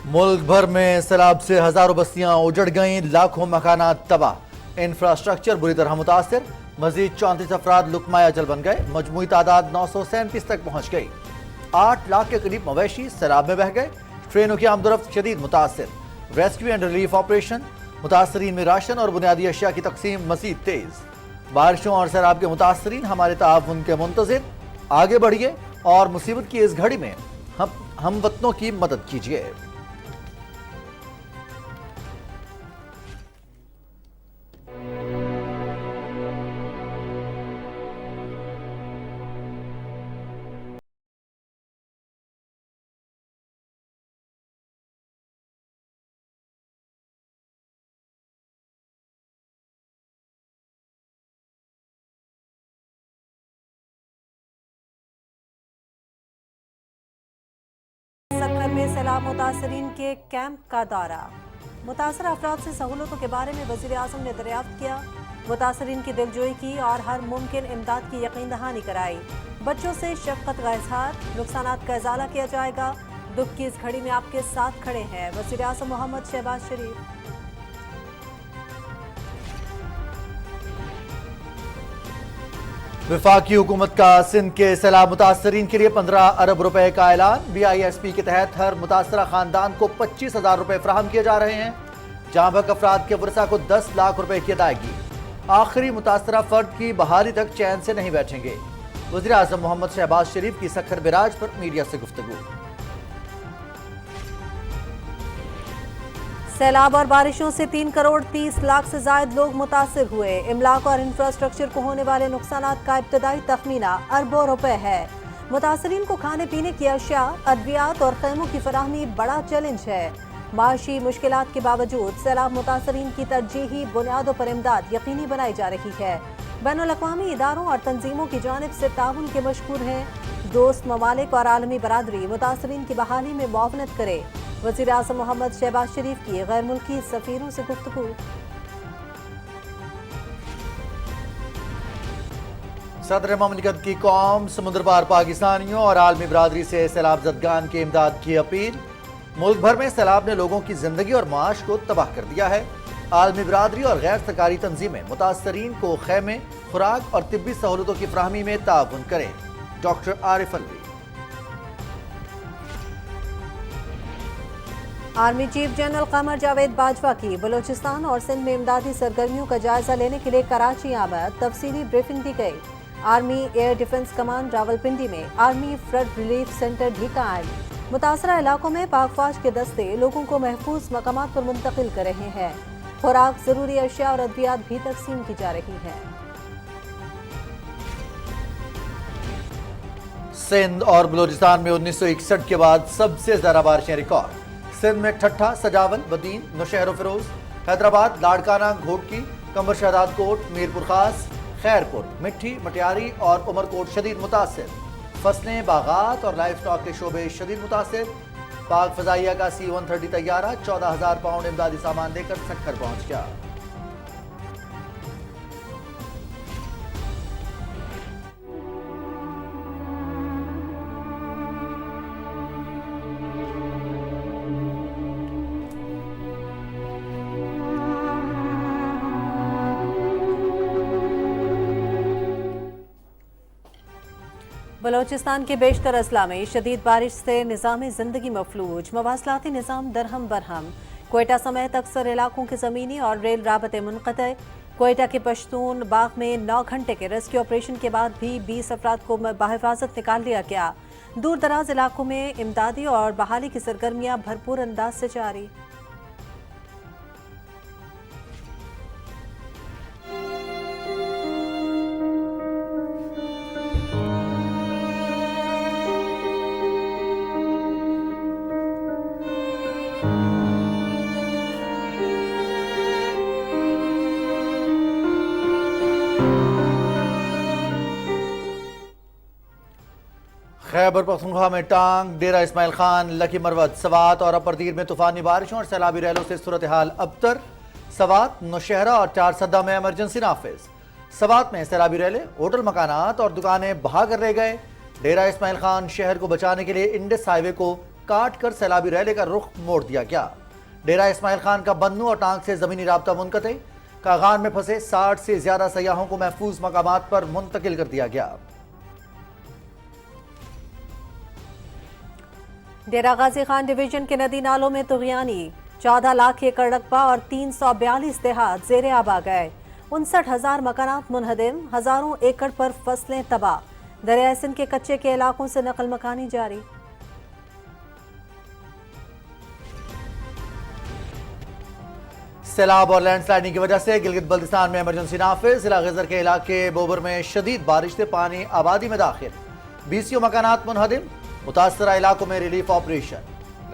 मुल्क भर में सैलाब से हजारों बस्तियां उजड़ गईं, लाखों मकानात तबाह, इंफ्रास्ट्रक्चर बुरी तरह मुतासर। मजीद 34 अफराद लुकमाया जल बन गए, मजमूई तादाद 937 तक पहुंच गई। 8 लाख के करीब मवेशी सैलाब में बह गए, ट्रेनों की आमदोरफ्त शदीद मुतासर। रेस्क्यू एंड रिलीफ ऑपरेशन, मुतासरीन में राशन और बुनियादी अशिया की तकसीम मजीद तेज। बारिशों और सैलाब के मुतासरीन हमारे ताउन के मुंतजिर, आगे बढ़िए और मुसीबत की इस घड़ी में हम वतनों की मदद कीजिए। सक्कर में सैलाब मुतासरीन के कैंप का दौरा। मुतासर अफराद से सहूलतों के बारे में वज़ीर आज़म ने दरियाफ्त किया, मुतासरीन की दिलजोई की और हर मुमकिन इमदाद की यकीन दहानी कराई। बच्चों से शफकत का इजहार, नुकसानात का इजाला किया जाएगा। दुख की इस घड़ी में आपके साथ खड़े हैं वज़ीर आज़म मोहम्मद शहबाज शरीफ। वफाकी हुकूमत का सिंध के सैलाब मुतासरीन के लिए 15 अरब रुपए का ऐलान। BISP के तहत हर मुतासरा खानदान को 25,000 रुपए फराहम किए जा रहे हैं। जहां बक अफराद के वरसा को 10 लाख रुपए की अदायगी। आखिरी मुतासरा फर्द की बहाली तक चैन से नहीं बैठेंगे। वज़ीर आज़म मोहम्मद शहबाज शरीफ की सक्खर बिराज पर मीडिया से गुफ्तगू। सैलाब और बारिशों से 3 करोड़ 30 लाख से जायद लोग मुतासिर हुए। इमलाक और इंफ्रास्ट्रक्चर को होने वाले नुकसानात का इब्तदाई तखमीना अरबों रुपए है। मुतासरीन को खाने पीने की अशिया, अद्वियात और खैमों की फराहमी बड़ा चैलेंज है। माशी मुश्किलात के बावजूद सैलाब मुतासरीन की तरजीही बुनियादों पर इमदाद यकीनी बनाई जा रही है। बैनुल अक़वामी इदारों और तंजीमों की जानिब से ताउन के मशकूर हैं। दोस्त ममालिक और आलमी बरादरी मुतासरीन की बहाली में मुआवनत करे। वज़ीर आज़म मोहम्मद शहबाज शरीफ की गैर मुल्की सफ़ीरों से गुफ्तगू। सदर ममलिकत की कौम, समुद्र पार पाकिस्तानियों और आलमी बरादरी से सैलाब ज़दगान की इमदाद की अपील। मुल्क भर में सैलाब ने लोगों की जिंदगी और माश को तबाह कर दिया है। आलमी बरादरी और गैर सरकारी तंजीमें मुतासरीन को खैमे, खुराक और तिब्बी सहूलतों की फराहमी में ताउन करें। Doctor Arif Alvi. Army chief general Qamar Javed Bajwa की बलोचिस्तान और सिंध में इमदादी सरगर्मियों का जायजा लेने के लिए कराची आमद, तफसीली ब्रीफिंग दी गई। Army air defence command Rawalpindi में आर्मी फ्लड रिलीफ सेंटर भी कायम। मुतासरा इलाकों में पाक फौज के दस्ते लोगों को महफूज मकामात पर मुंतकिल कर रहे हैं। खुराक, जरूरी अशिया और अद्वियात भी तकसीम की जा रही है। सिंध और बलोचिस्तान में 1961 के बाद सबसे ज्यादा बारिशें रिकॉर्ड। सिंध में ठट्ठा, सजावल, बदीन, नौशहर फिरोज, हैदराबाद, लाड़काना, घोटकी, कंबर शहदाद कोट, मीरपुर खास, खैरपुर, मिट्टी, मटियारी और उमरकोट शदीद मुतासिर। फसलें, बागात और लाइफ स्टॉक के शोबे शदीद मुतासिर। पाक फजाइया का C-130 तैयारा 14,000 पाउंड इमदादी सामान लेकर सक्खर पहुंच गया। बलोचिस्तान के बेशतर अजला में शदीद बारिश से निज़ाम ज़िंदगी मफलूज, मवासलाती निज़ाम दरहम बरहम। क्वेटा समेत अक्सर इलाकों के ज़मीनी और रेल राबते मुनक़ते। क्वेटा के पश्तून बाग में 9 घंटे के रेस्क्यू ऑपरेशन के बाद भी 20 अफराद को बहिफाजत निकाल लिया गया। दूर दराज इलाकों में इमदादी और बहाली की सरगर्मियाँ भरपूर अंदाज से जारी। खैबर पख्तूनख्वा में टांग, डेरा इस्माइल खान, लकी मरवत, सवात और अपरदीर में तूफानी बारिशों और सैलाबी रैलों से सूरत हाल अबतर। सवात, नौशहरा और चार सद्दा में इमरजेंसी नाफिज। सवात में सैलाबी रैले, होटल, मकानात और दुकानें बहा कर रह गए। डेरा इस्माइल खान शहर को बचाने के लिए इंडस हाईवे को کاٹ کر سیلابی ریلے کا رخ موڑ دیا گیا۔ ڈیرہ اسماعیل خان کا بنو اور ٹانک سے زمینی رابطہ منقطع۔ کاغان میں پھنسے 60 سے زیادہ سیاحوں کو محفوظ مقامات پر منتقل کر دیا گیا۔ ڈیرہ غازی خان ڈویژن کے ندی نالوں میں طغیانی، 14 لاکھ ایکڑ رقبہ اور 342 دیہات زیر آب آ گئے۔ 59,000 مکانات منہدم، ہزاروں ایکڑ پر فصلیں تباہ۔ دریائے سندھ کے کچے کے علاقوں سے نقل مکانی جاری۔ سیلاب اور لینڈ سلائڈنگ کی وجہ سے گلگت بلتستان میں ایمرجنسی نافذ۔ ضلع غزر کے علاقے بوبر میں شدید بارش سے پانی آبادی میں داخل، 20 مکانات منہدم۔ متاثرہ علاقوں میں ریلیف آپریشن،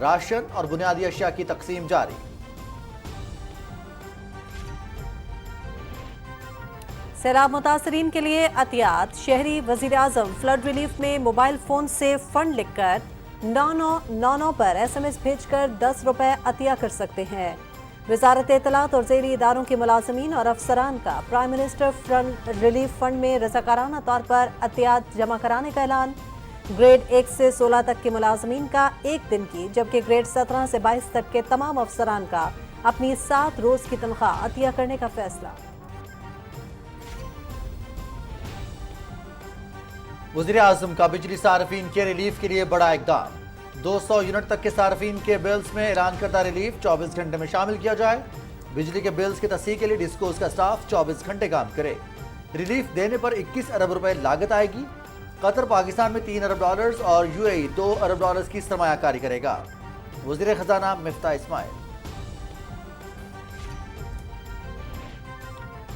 راشن اور بنیادی اشیاء کی تقسیم جاری۔ سیلاب متاثرین کے لیے عطیات، شہری وزیراعظم فلڈ ریلیف میں موبائل فون سے فنڈ لکھ کر 9999 پر SMS بھیج کر 10 روپے عطیہ کر سکتے ہیں۔ وزارت اطلاعات اور ذیلی اداروں کے ملازمین اور افسران کا prime minister flood relief fund میں رضاکارانہ طور پر عطیات جمع کرانے کا اعلان۔ گریڈ 1 سے 16 تک کے ملازمین کا 1 دن کی، جبکہ گریڈ 17 سے 22 تک کے تمام افسران کا اپنی 7 روز کی تنخواہ عطیہ کرنے کا فیصلہ۔ وزیر اعظم کا بجلی صارفین کے ریلیف کے لیے بڑا اقدام، 200 یونٹ تک کے صارفین کے بلز میں اعلان کردہ ریلیف 24 گھنٹے میں شامل کیا جائے۔ بجلی کے بلز کی تصحیح کے لیے ڈسکوز کا سٹاف 24 گھنٹے کام کرے۔ ریلیف دینے پر 21 ارب روپے لاگت آئے گی۔ قطر پاکستان میں $3 ارب اور UAE $2 ارب کی سرمایہ کاری کرے گا۔ وزیر خزانہ مفتاح اسماعیل۔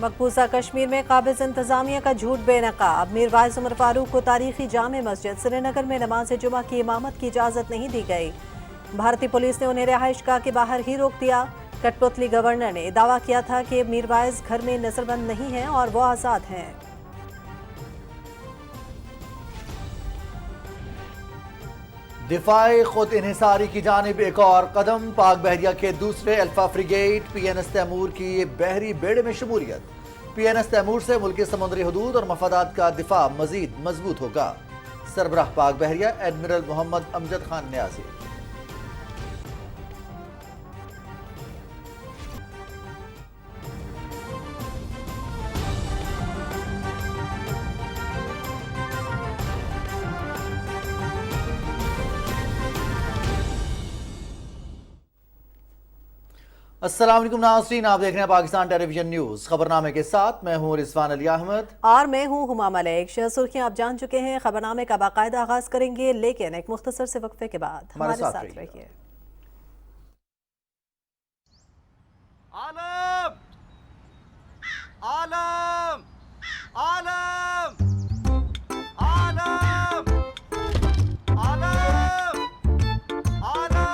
مقبوضہ کشمیر میں قابض انتظامیہ کا جھوٹ بے نقاب، میر وائز عمر فاروق کو تاریخی جامع مسجد سری نگر میں نماز جمعہ کی امامت کی اجازت نہیں دی گئی۔ بھارتی پولیس نے انہیں رہائش گاہ کے باہر ہی روک دیا۔ کٹ پتلی گورنر نے دعویٰ کیا تھا کہ میر وائز گھر میں نظر بند نہیں ہیں اور وہ آزاد ہیں۔ دفاع خود انحصاری کی جانب ایک اور قدم، پاک بحریہ کے دوسرے الفا فریگیٹ PNS تیمور کی بحری بیڑے میں شمولیت۔ PNS تیمور سے ملکی سمندری حدود اور مفادات کا دفاع مزید مضبوط ہوگا۔ سربراہ پاک بحریہ ایڈمرل محمد امجد خان نیازی۔ السلام علیکم ناظرین، آپ دیکھ رہے ہیں پاکستان ٹیلی ویژن نیوز۔ خبرنامے کے ساتھ میں ہوں رضوان علی احمد اور میں ہوں ہما ملک۔ سرخیاں آپ جان چکے ہیں، خبرنامے کا باقاعدہ آغاز کریں گے لیکن ایک مختصر سے وقفے کے بعد ہمارے ساتھ رہیے۔ عالم عالم عالم عالم عالم عالم۔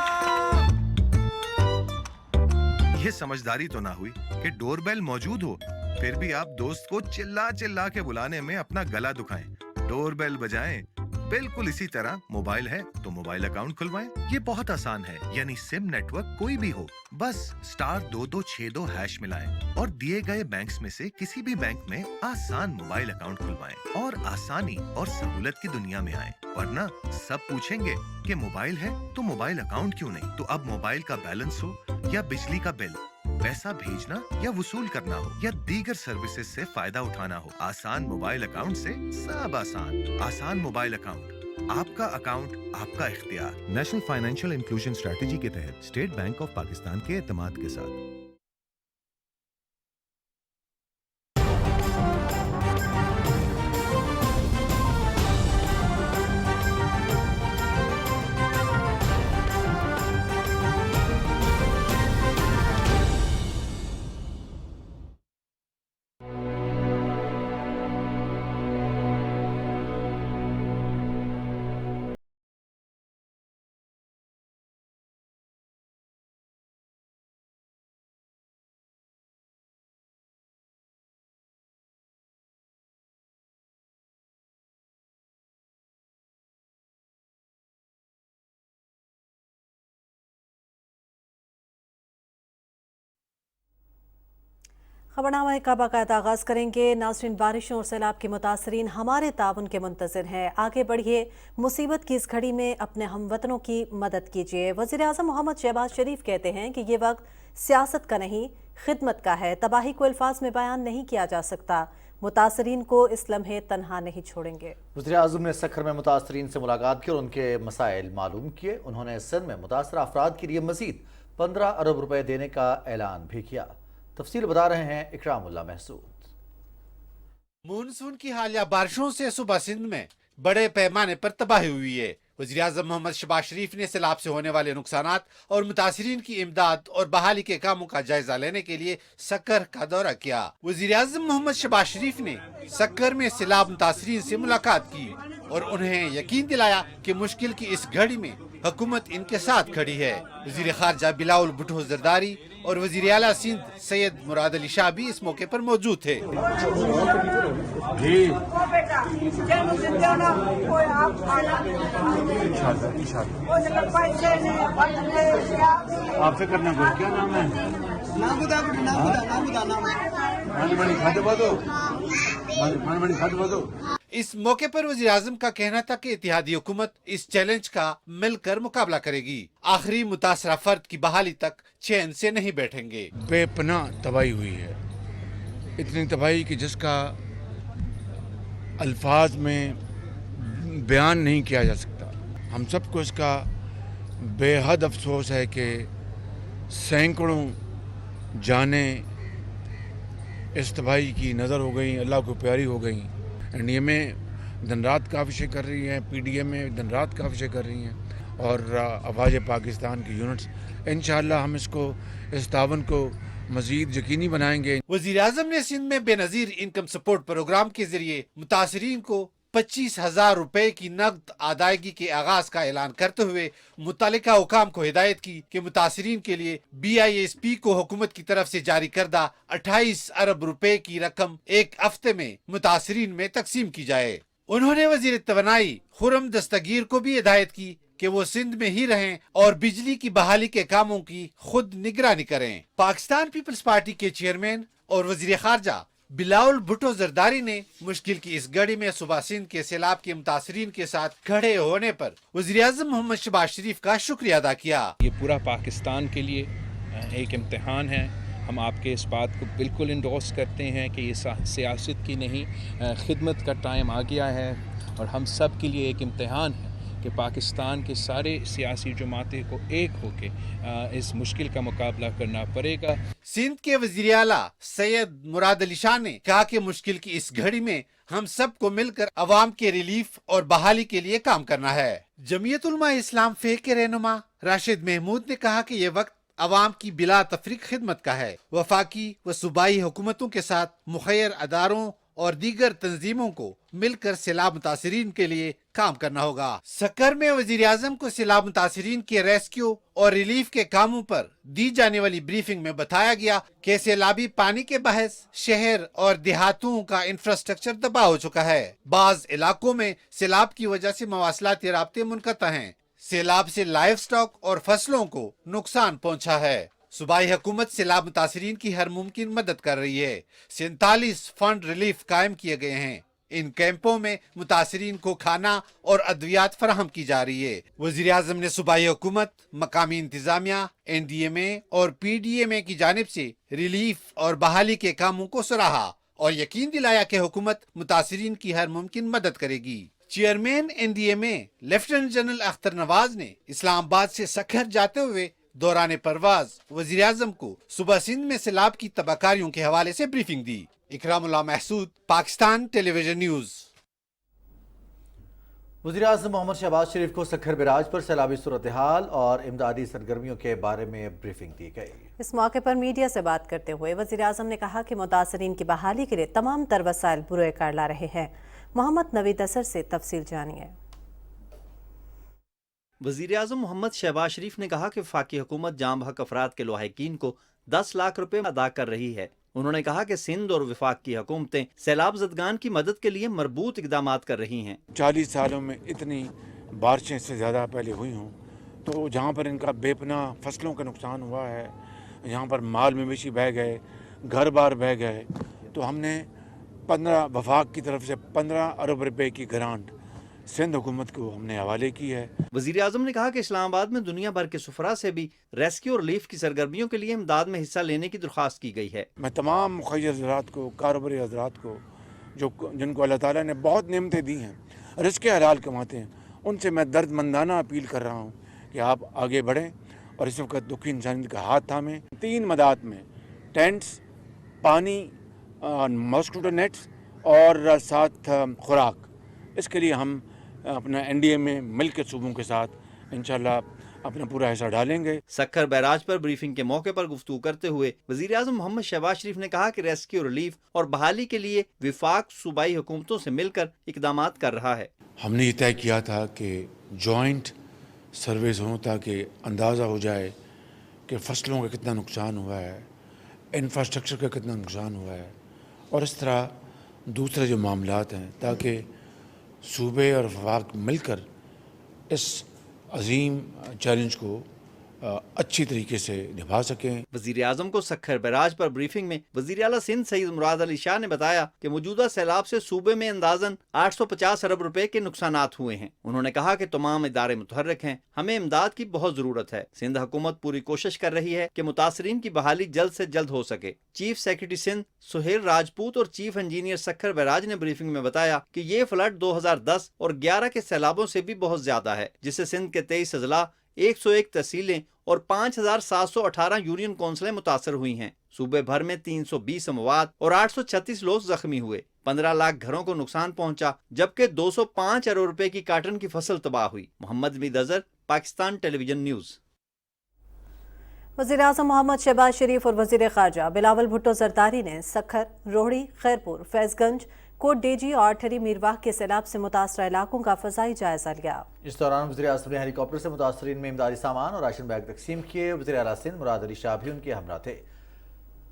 یہ سمجھداری تو نہ ہوئی کہ ڈور بیل موجود ہو پھر بھی آپ دوست کو چلا چلا کے بلانے میں اپنا گلا دکھائیں۔ ڈور بیل بجائیں۔ بالکل اسی طرح موبائل ہے تو موبائل اکاؤنٹ کھلوائیں۔ یہ بہت آسان ہے، یعنی سم نیٹ ورک کوئی بھی ہو، بس *2262# ملائیں اور دیے گئے بینکس میں سے کسی بھی بینک میں آسان موبائل اکاؤنٹ کھلوائیں اور آسانی اور سہولت کی دنیا میں آئیں۔ ورنہ سب پوچھیں گے کہ موبائل ہے تو موبائل اکاؤنٹ کیوں نہیں؟ تو اب موبائل کا بیلنس ہو یا بجلی کا بل، پیسہ بھیجنا یا وصول کرنا ہو یا دیگر سروسز سے فائدہ اٹھانا ہو، آسان موبائل اکاؤنٹ سے سب آسان۔ آسان موبائل اکاؤنٹ، آپ کا اکاؤنٹ، آپ کا اختیار۔ نیشنل فائنینشیل انکلوژن اسٹریٹجی کے تحت اسٹیٹ بینک آف پاکستان کے اعتماد کے ساتھ۔ खबरनामा का बाकायदा आगाज करेंगे। नाज़रीन, बारिशों और सैलाब के मुतासरीन हमारे ताउन के मुंतज़िर हैं। आगे बढ़िए, मुसीबत की इस घड़ी में अपने हमवतनों की मदद कीजिए। वज़ीर आज़म मोहम्मद शहबाज शरीफ कहते हैं कि ये वक्त सियासत का नहीं, खिदमत का है। तबाही को अल्फाज में बयान नहीं किया जा सकता। मुतासरीन को इस लम्हे तन्हा नहीं छोड़ेंगे। वज़ीर आज़म ने सखर में मुतासरीन से मुलाकात की और उनके मसाइल मालूम किए। उन्होंने सिंध में मुतासर अफराद के लिए मज़ीद 15 अरब रुपए देने का ऐलान भी किया। तफसील बता रहे हैं इकरामुल्लाह महसूद। मानसून की हालिया बारिशों से सुबह सिंध में बड़े पैमाने पर तबाही हुई है। वज़ीर आज़म मोहम्मद शहबाज शरीफ ने सैलाब से होने वाले नुकसानात और मुतासरीन की इमदाद और बहाली के कामों का जायजा लेने के लिए सक्कर का दौरा किया। वज़ीर आज़म मोहम्मद शहबाज शरीफ ने सक्कर में सैलाब मुतासरीन से मुलाकात की और उन्हें यकीन दिलाया कि मुश्किल की इस घड़ी में हुकूमत इनके साथ खड़ी है। वज़ीर खारजा बिलाउल भुट्टो जरदारी और वज़ीर आला सिंध सैयद मुराद अली शाह भी इस मौके पर मौजूद थे। आपसे करना कुछ क्या नाम है? इस मौके पर वज़ीर आज़म का कहना था कि इत्तेहादी हुकूमत इस चैलेंज का मिलकर मुकाबला करेगी। आखिरी मुतासरा फर्द की बहाली तक चैन से नहीं बैठेंगे। बेपनाह तबाही हुई है, इतनी तबाही कि जिसका अल्फाज में बयान नहीं किया जा सकता। हम सबको इसका बेहद अफसोस है कि सैकड़ों जानें इस तबाही की नज़र हो गई, अल्लाह को प्यारी हो गई। एनडीए में दिन रात काविशें कर रही हैं, पीडीए में दिन रात काविशें कर रही हैं और अफवाज पाकिस्तान की यूनिट्स। इंशाअल्लाह हम इस तावन को मजीद यकीनी बनाएंगे। वज़ीर आज़म ने सिंध में बेनज़ीर इनकम सपोर्ट प्रोग्राम के जरिए मुतासरीन को 25,000 रुपए की नकद अदायगी के आगाज का ऐलान करते हुए मुतल्लिका हुकाम को हिदायत की कि मुतासरीन के लिए BISP को हुकूमत की तरफ से जारी करदा 28 अरब रुपए की रकम एक हफ्ते में मुतासरीन में तकसीम की जाए। उन्होंने वज़ीर तवानाई खुर्रम दस्तगीर को भी हिदायत की कि वो सिंध में ही रहें और बिजली की बहाली के कामों की खुद निगरानी करें। पाकिस्तान पीपल्स पार्टी के चेयरमैन और वज़ीर खारजा बिलाउल भुट्टो जरदारी ने मुश्किल की इस घड़ी में सुबह सिंध के सैलाब के मुतासरीन के साथ खड़े होने पर वज़ीर आज़म मोहम्मद शहबाज शरीफ का शुक्रिया अदा किया। ये पूरा पाकिस्तान के लिए एक इम्तिहान है। हम आपके इस बात को बिल्कुल इंडोर्स करते हैं कि ये सियासत की नहीं, खिदमत का टाइम आ गया है और हम सब के लिए एक इम्तिहान है कि पाकिस्तान के सारे सियासी जमातें को एक होके इस मुश्किल का मुकाबला करना पड़ेगा। सिंध के वज़ीर आला सैयद मुराद अली शाह ने कहा कि मुश्किल की इस घड़ी में हम सबको मिलकर अवाम के रिलीफ और बहाली के लिए काम करना है। जमीयत उलमा इस्लाम फे के रहनुमा राशिद महमूद ने कहा कि ये वक्त अवाम की बिला तफरीक खिदमत का है। वफाकी व सूबाई हुकूमतों के साथ मुखैर अदारों और दीगर तंजीमों को मिलकर सैलाब मुतासरीन के लिए काम करना होगा। सक्कर में वज़ीर आज़म को सैलाब मुतासरीन के रेस्क्यू और रिलीफ के कामों पर दी जाने वाली ब्रीफिंग में बताया गया कि सैलाबी पानी के बहस शहर और देहातों का इंफ्रास्ट्रक्चर तबाह हो चुका है। बाज इलाकों में सैलाब की वजह से मवासलाती राब्ते मुनक़ता हैं। सैलाब से लाइव स्टॉक और फसलों को नुकसान पहुंचा है। सूबाई हुकूमत सैलाब मुतासरीन की हर मुमकिन मदद कर रही है। 47 फंड रिलीफ कायम किए गए हैं। इन कैंपों में मुतासरीन को खाना और अद्वियात फराहम की जा रही है। वज़ीर आज़म ने सूबाई हुकूमत, मकामी इंतजामिया, NDMA और PDMA की जानिब से रिलीफ और बहाली के कामों को सराहा और यकीन दिलाया कि हुकूमत मुतासरीन की हर मुमकिन मदद करेगी। Chairman NDMA lieutenant general Akhtar Nawaz ने इस्लामाबाद से सक्खर जाते हुए दौरान परवाज वज़ीर आज़म को सुबह सिंध में सैलाब की तबाहकारियों के हवाले से ब्रीफिंग दी। Ikramullah Mehsud, Pakistan television news. वज़ीर आज़म मोहम्मद शहबाज शरीफ को सक्खर बिराज पर सैलाबी सूरत हाल और इमदादी सरगर्मियों के बारे में ब्रीफिंग दी गई। इस मौके पर मीडिया से बात करते हुए वज़ीर आज़म ने कहा कि मुतासरीन की बहाली के लिए तमाम तर वसाइल बुरे कार ला रहे हैं। मोहम्मद नवीद असर से तफसील जानिए। वज़ीर आज़म मोहम्मद शहबाज शरीफ ने कहा कि वफाकी हुकूमत जाम बहक अफराद के लवाहिकीन को 10 लाख रुपए अदा कर रही है। उन्होंने कहा कि सिंध और वफाक की हुकूमतें सैलाब ज़दगान की मदद के लिए मरबूत इक़दामात कर रही हैं। 40 सालों में इतनी बारिशें से ज़्यादा पहले हुई हों, तो जहाँ पर इनका बेपनाह फसलों का नुकसान हुआ है, यहाँ पर माल मवेशी बह गए, घर बार बह गए, तो हमने 15 वफाक की तरफ से 15 अरब रुपए की ग्रांट सिंध हुकूमत को हमने हवाले की है। वजीर आजम ने कहा कि इस्लामाबाद में दुनिया भर के सुफरा से भी रेस्क्यू और रिलीफ की सरगर्मियों के लिए इमदाद में हिस्सा लेने की दरख्वास्त की गई है। मैं तमाम मुखिर हज़रात को, कारोबारी हज़रात को, जिनको अल्लाह ताला ने बहुत नेमतें दी हैं, रिज़्क़ हलाल कमाते हैं, उनसे मैं दर्दमंदाना अपील कर रहा हूँ कि आप आगे बढ़ें और इस वक्त दुखी इंसानियत का हाथ थामें। 3 मदाद में टेंट्स, पानी, मॉस्किटो नेट्स और साथ खुराक, इसके लिए हम अपना NDA में मिल के सूबों के साथ इंशाल्लाह अपना पूरा हिस्सा डालेंगे। सक्खर बैराज पर ब्रीफिंग के मौके पर गुफ्तगू करते हुए वजीर आजम मोहम्मद शहबाज शरीफ ने कहा कि रेस्क्यू, रिलीफ और बहाली के लिए विफाक सूबाई हुकूमतों से मिलकर इकदामात कर रहा है। हमने ये तय किया था कि जॉइंट सर्वेस हों ताकि अंदाज़ा हो जाए कि फसलों का कितना नुकसान हुआ है, इंफ्रास्ट्रक्चर का कितना नुकसान हुआ है, और इस तरह दूसरे जो मामलात हैं, ताकि सूबे और वफाक मिलकर इस अजीम चैलेंज को अच्छी तरीके से निभा सकें। वजीर आजम को सक्खर बैराज पर ब्रीफिंग में वजीर आला सिंध सईद मुराद अली शाह ने बताया कि मौजूदा सैलाब से सूबे में अंदाजन 850 अरब रुपए के नुकसानात हुए हैं। उन्होंने कहा कि तमाम इदारे मुतहर्रिक हैं, हमें इमदाद की बहुत जरूरत है। सिंध हुकूमत पूरी कोशिश कर रही है कि मुतासरीन की बहाली जल्द से जल्द हो सके। चीफ सेक्रेटरी सिंध सुहेल राजपूत और चीफ इंजीनियर सक्खर बैराज ने ब्रीफिंग में बताया कि ये फ्लड 2010 और 11 के सैलाबों से भी बहुत ज्यादा है, जिससे सिंध के 23 अजला, 101 तहसीलें और 5718 यूनियन कौंसलें मुतासर हुई हैं। सूबे भर में 320 अमवात और 836 लोग जख्मी हुए। 15 लाख घरों को नुकसान पहुंचा, जबकि 205 अरब रुपए की काटन की फसल तबाह हुई। मोहम्मद मीद अजहर, पाकिस्तान टेलीविजन न्यूज़। वज़ीर आज़म मोहम्मद शहबाज शरीफ और वज़ीर ख़ारजा बिलावल भुट्टो ज़रदारी ने सक्खर, रोहड़ी, खैरपुर, फैज़गंज, कोट डेजी और ठरी मीरवाह के सैलाब से मुतासरा इलाकों का फ़ज़ाई जायज़ा लिया। इस दौरान वज़ीर आज़म ने हेलीकॉप्टर से मुतासरीन में इमदादी सामान और राशन बैग तकसीम किए। वज़ीर आला सिंध मुराद अली शाह भी उनके हमरा थे।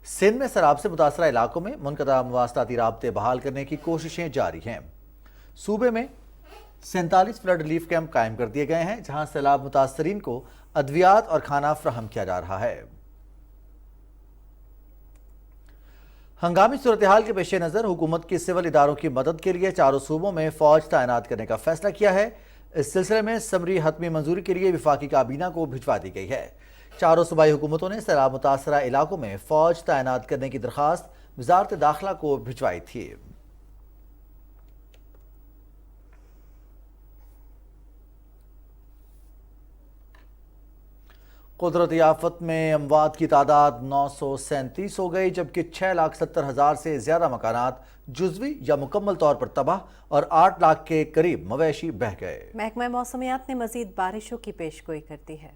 सिंध में सैलाब से मुतासरा इलाकों में मुनक़ता मुवासलाती राब्ते बहाल करने की कोशिशें जारी हैं। सूबे में 47 फ्लड रिलीफ कैंप कायम कर दिए गए हैं, जहां सैलाब मुतासरीन को अद्वियात और खाना फ्राहम किया जा रहा है। हंगामी सूरत हाल के पेश नज़र हुकूमत की सिविल इदारों की मदद के लिए चारों सूबों में फौज तैनात करने का फैसला किया है। इस सिलसिले में समरी हतमी मंजूरी के लिए विफाकी काबीना को भिजवा दी गई है। चारों सूबाई हुकूमतों ने सैलाब मुतासरा इलाकों में फौज तैनात करने की दरख्वास्त वज़ारत दाखिला को भिजवाई थी। कुदरती आफत में अमवात की तादाद 937 हो गई, जबकि 6,70,000 से ज्यादा मकानात जुज़वी या मुकम्मल तौर पर तबाह और 8 लाख के करीब मवेशी बह गए। महकमा मौसमियात ने मजीद बारिशों की पेशगोई कर दी है।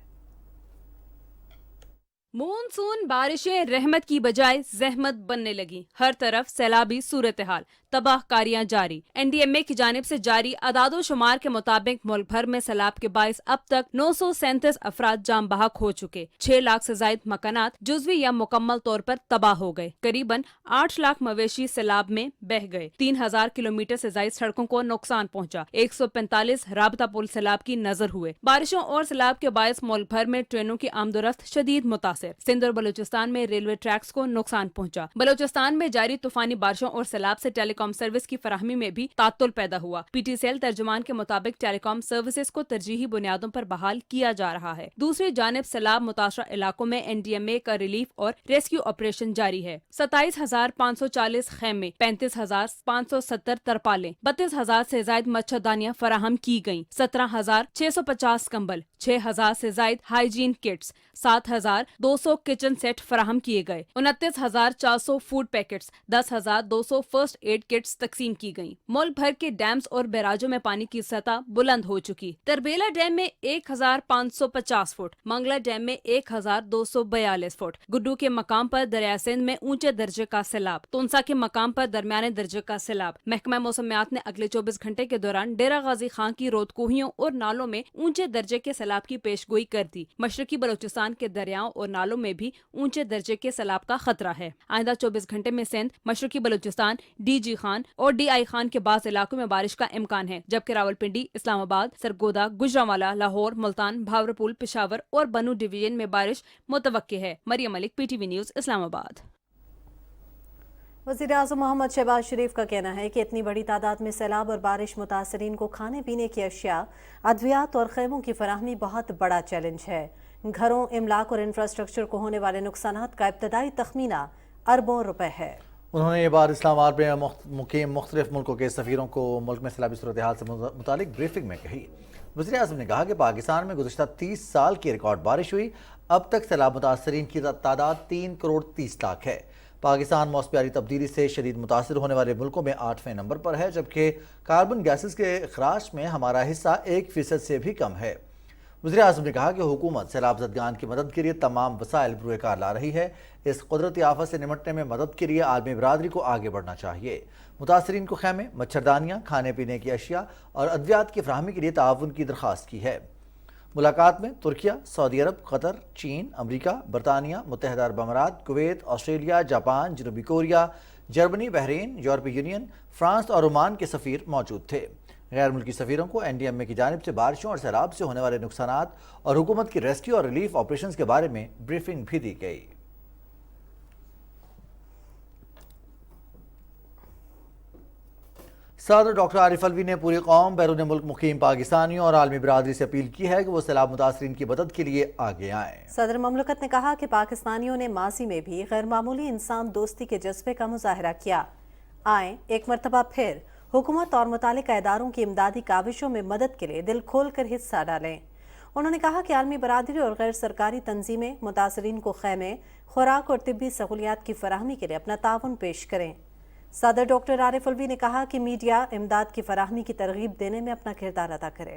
मॉनसून बारिशें रहमत की बजाय जहमत बनने लगी। हर तरफ सैलाबी सूरत हाल, तबाहकारियां जारी। NDMA की जानिब से जारी अदादो शुमार के मुताबिक मुल्क भर में सैलाब के बाइस अब तक 937 अफराद जाम बहक हो चुके। 6 लाख से जायद मकानात जुज़वी या मुकम्मल तौर पर तबाह हो गए। करीबन 8 लाख मवेशी सैलाब में बह गए। 3000 किलोमीटर से जायद सड़कों को नुकसान पहुंचा। 145 राबता पुल सैलाब की नजर हुए। बारिशों और सैलाब के बायस मुल्क भर में ट्रेनों की आमदोरफ्त शदीद मुतासिर। सिंध और बलूचिस्तान में रेलवे ट्रैक्स को नुकसान पहुंचा। बलूचिस्तान में जारी तूफानी बारिशों और सैलाब से टेलीकॉम सर्विस की फराहमी में भी तात्तुल पैदा हुआ। PTCL तर्जुमान के मुताबिक टेलीकॉम सर्विसेज को तरजीही बुनियादों पर बहाल किया जा रहा है। दूसरी जानिब सैलाब मुतासरा इलाकों में NDMA का रिलीफ और रेस्क्यू ऑपरेशन जारी है। 27,540 खेमे, 35,570 तरपालें, 32,000 से जायद मच्छरदानियां फराहम की गयी। 17,650 कंबल, 6,000 से जायद हाइजीन किट्स, 7,200 किचन सेट फराहम किए गए। 29,400 food packets, 10,200 first aid kits तकसीम की गयी। मुल्क भर के डैम्स और बैराजों में पानी की सतह बुलंद हो चुकी। तरबेला डैम में 1,550 फुट, मंगला डैम में 1,242 फुट। गुड्डू के मकाम पर दरिया सिंध में ऊंचे दर्जे का सैलाब, तुनसा के मकाम पर दरमियाने दर्जे का सैलाब। महकमा मौसमियात ने अगले 24 घंटे के दौरान डेरा गाजी खां की रोदकोहियों और नालों में ऊंचे दर्जे के सैलाब की पेशगोई कर दी। मशरकी बलूचिस्तान के दरियाओं और नालों में भी ऊंचे दर्जे के सैलाब का खतरा है। आइंदा 24 घंटे में सिंध, मशरकी बलूचिस्तान, DG खान और DI खान के बाद इलाकों में बारिश का इम्कान है, जबकि रावलपिंडी, इस्लामाबाद, सरगोदा, गुजरांवाला, लाहौर, मुल्तान, भावरपुल, पेशावर और बनू डिवीजन में बारिश मुतवक्के है। Mariam Malik, PTV news, Islamabad. वज़ीर आज़म मोहम्मद शहबाज शरीफ का कहना है कि इतनी बड़ी तादाद में सैलाब और बारिश मुतासरीन को खाने पीने की अशिया, अद्वियात और खैमों की फराहमी बहुत बड़ा चैलेंज है। घरों, इमलाक और इंफ्रास्ट्रक्चर को होने वाले नुकसानात का इब्तदाई तखमीना अरबों रुपए है। उन्होंने ये बात इस्लामाबाद में मुकीम मुख्तलिफ मुल्कों के सफ़ीरों को मुल्क में सैलाबी सूरत हाल से मुतालिक ब्रीफिंग में कही। वज़ीर आज़म ने कहा कि पाकिस्तान में गुज़िश्ता 30 साल की रिकॉर्ड बारिश हुई। अब तक सैलाब मुतासरीन की तादाद 3 करोड़ 30 लाख है। पाकिस्तान मौसमियाती तब्दीली से शदीद मुतासर होने वाले मुल्कों में 8वें नंबर पर है, जबकि कार्बन गैसेस के अखराज में हमारा हिस्सा 1% से भी कम है। वज़ीर आज़म ने कहा कि हुकूमत सैलाब ज़दगान की मदद के लिए तमाम वसाइल बरूए कार ला रही है। इस कुदरती आफत से निमटने में मदद के लिए आलमी बरादरी को आगे बढ़ना चाहिए। मुतासरीन को खैमे, मच्छरदानियाँ, खाने पीने की अशिया और अद्वियात की फराहमी के लिए ताउन की दरख्वास्त की है। मुलाकात में तुर्किया, सऊदी अरब, कतर, चीन, अमरीका, बरतानिया, मुत्तहिदा अरब अमारात, कुवैत, ऑस्ट्रेलिया, जापान, जनूबी कोरिया, जर्मनी, बहरीन, यूरोपीय यूनियन, फ्रांस और ओमान के सफ़ीर मौजूद थे। गैर मुल्की सफ़ीरों को NDMA की जानिब से बारिशों और सैलाब से होने वाले नुकसानात और हुकूमत की रेस्क्यू और रिलीफ ऑपरेशंस के बारे में ब्रीफिंग भी दी गई। सदर डॉक्टर आरिफ अलवी ने पूरी कौम, बैरून मुल्क मुकीम पाकिस्तानियों और आलमी बरादरी से अपील की है कि वो सैलाब मुतासरीन की मदद के लिए आगे आएँ। सदर ममलकत ने कहा कि पाकिस्तानियों ने माजी में भी गैर मामूली इंसान दोस्ती के जज्बे का मुजाहरा किया। आए एक मरतबा फिर हुकूमत और मुतालिका इदारों की इमदादी काविशों में मदद के लिए दिल खोल कर हिस्सा डालें। उन्होंने कहा कि आलमी बरादरी और गैर सरकारी तंजीमें मुतासरीन को खैमे, खुराक और तिब्बी सहूलियात की फराहमी के लिए अपना ताउन पेश करें। सदर डॉक्टर आरिफ अलवी ने कहा कि मीडिया इमदाद की फराहमी की तरगीब देने में अपना किरदार अदा करे।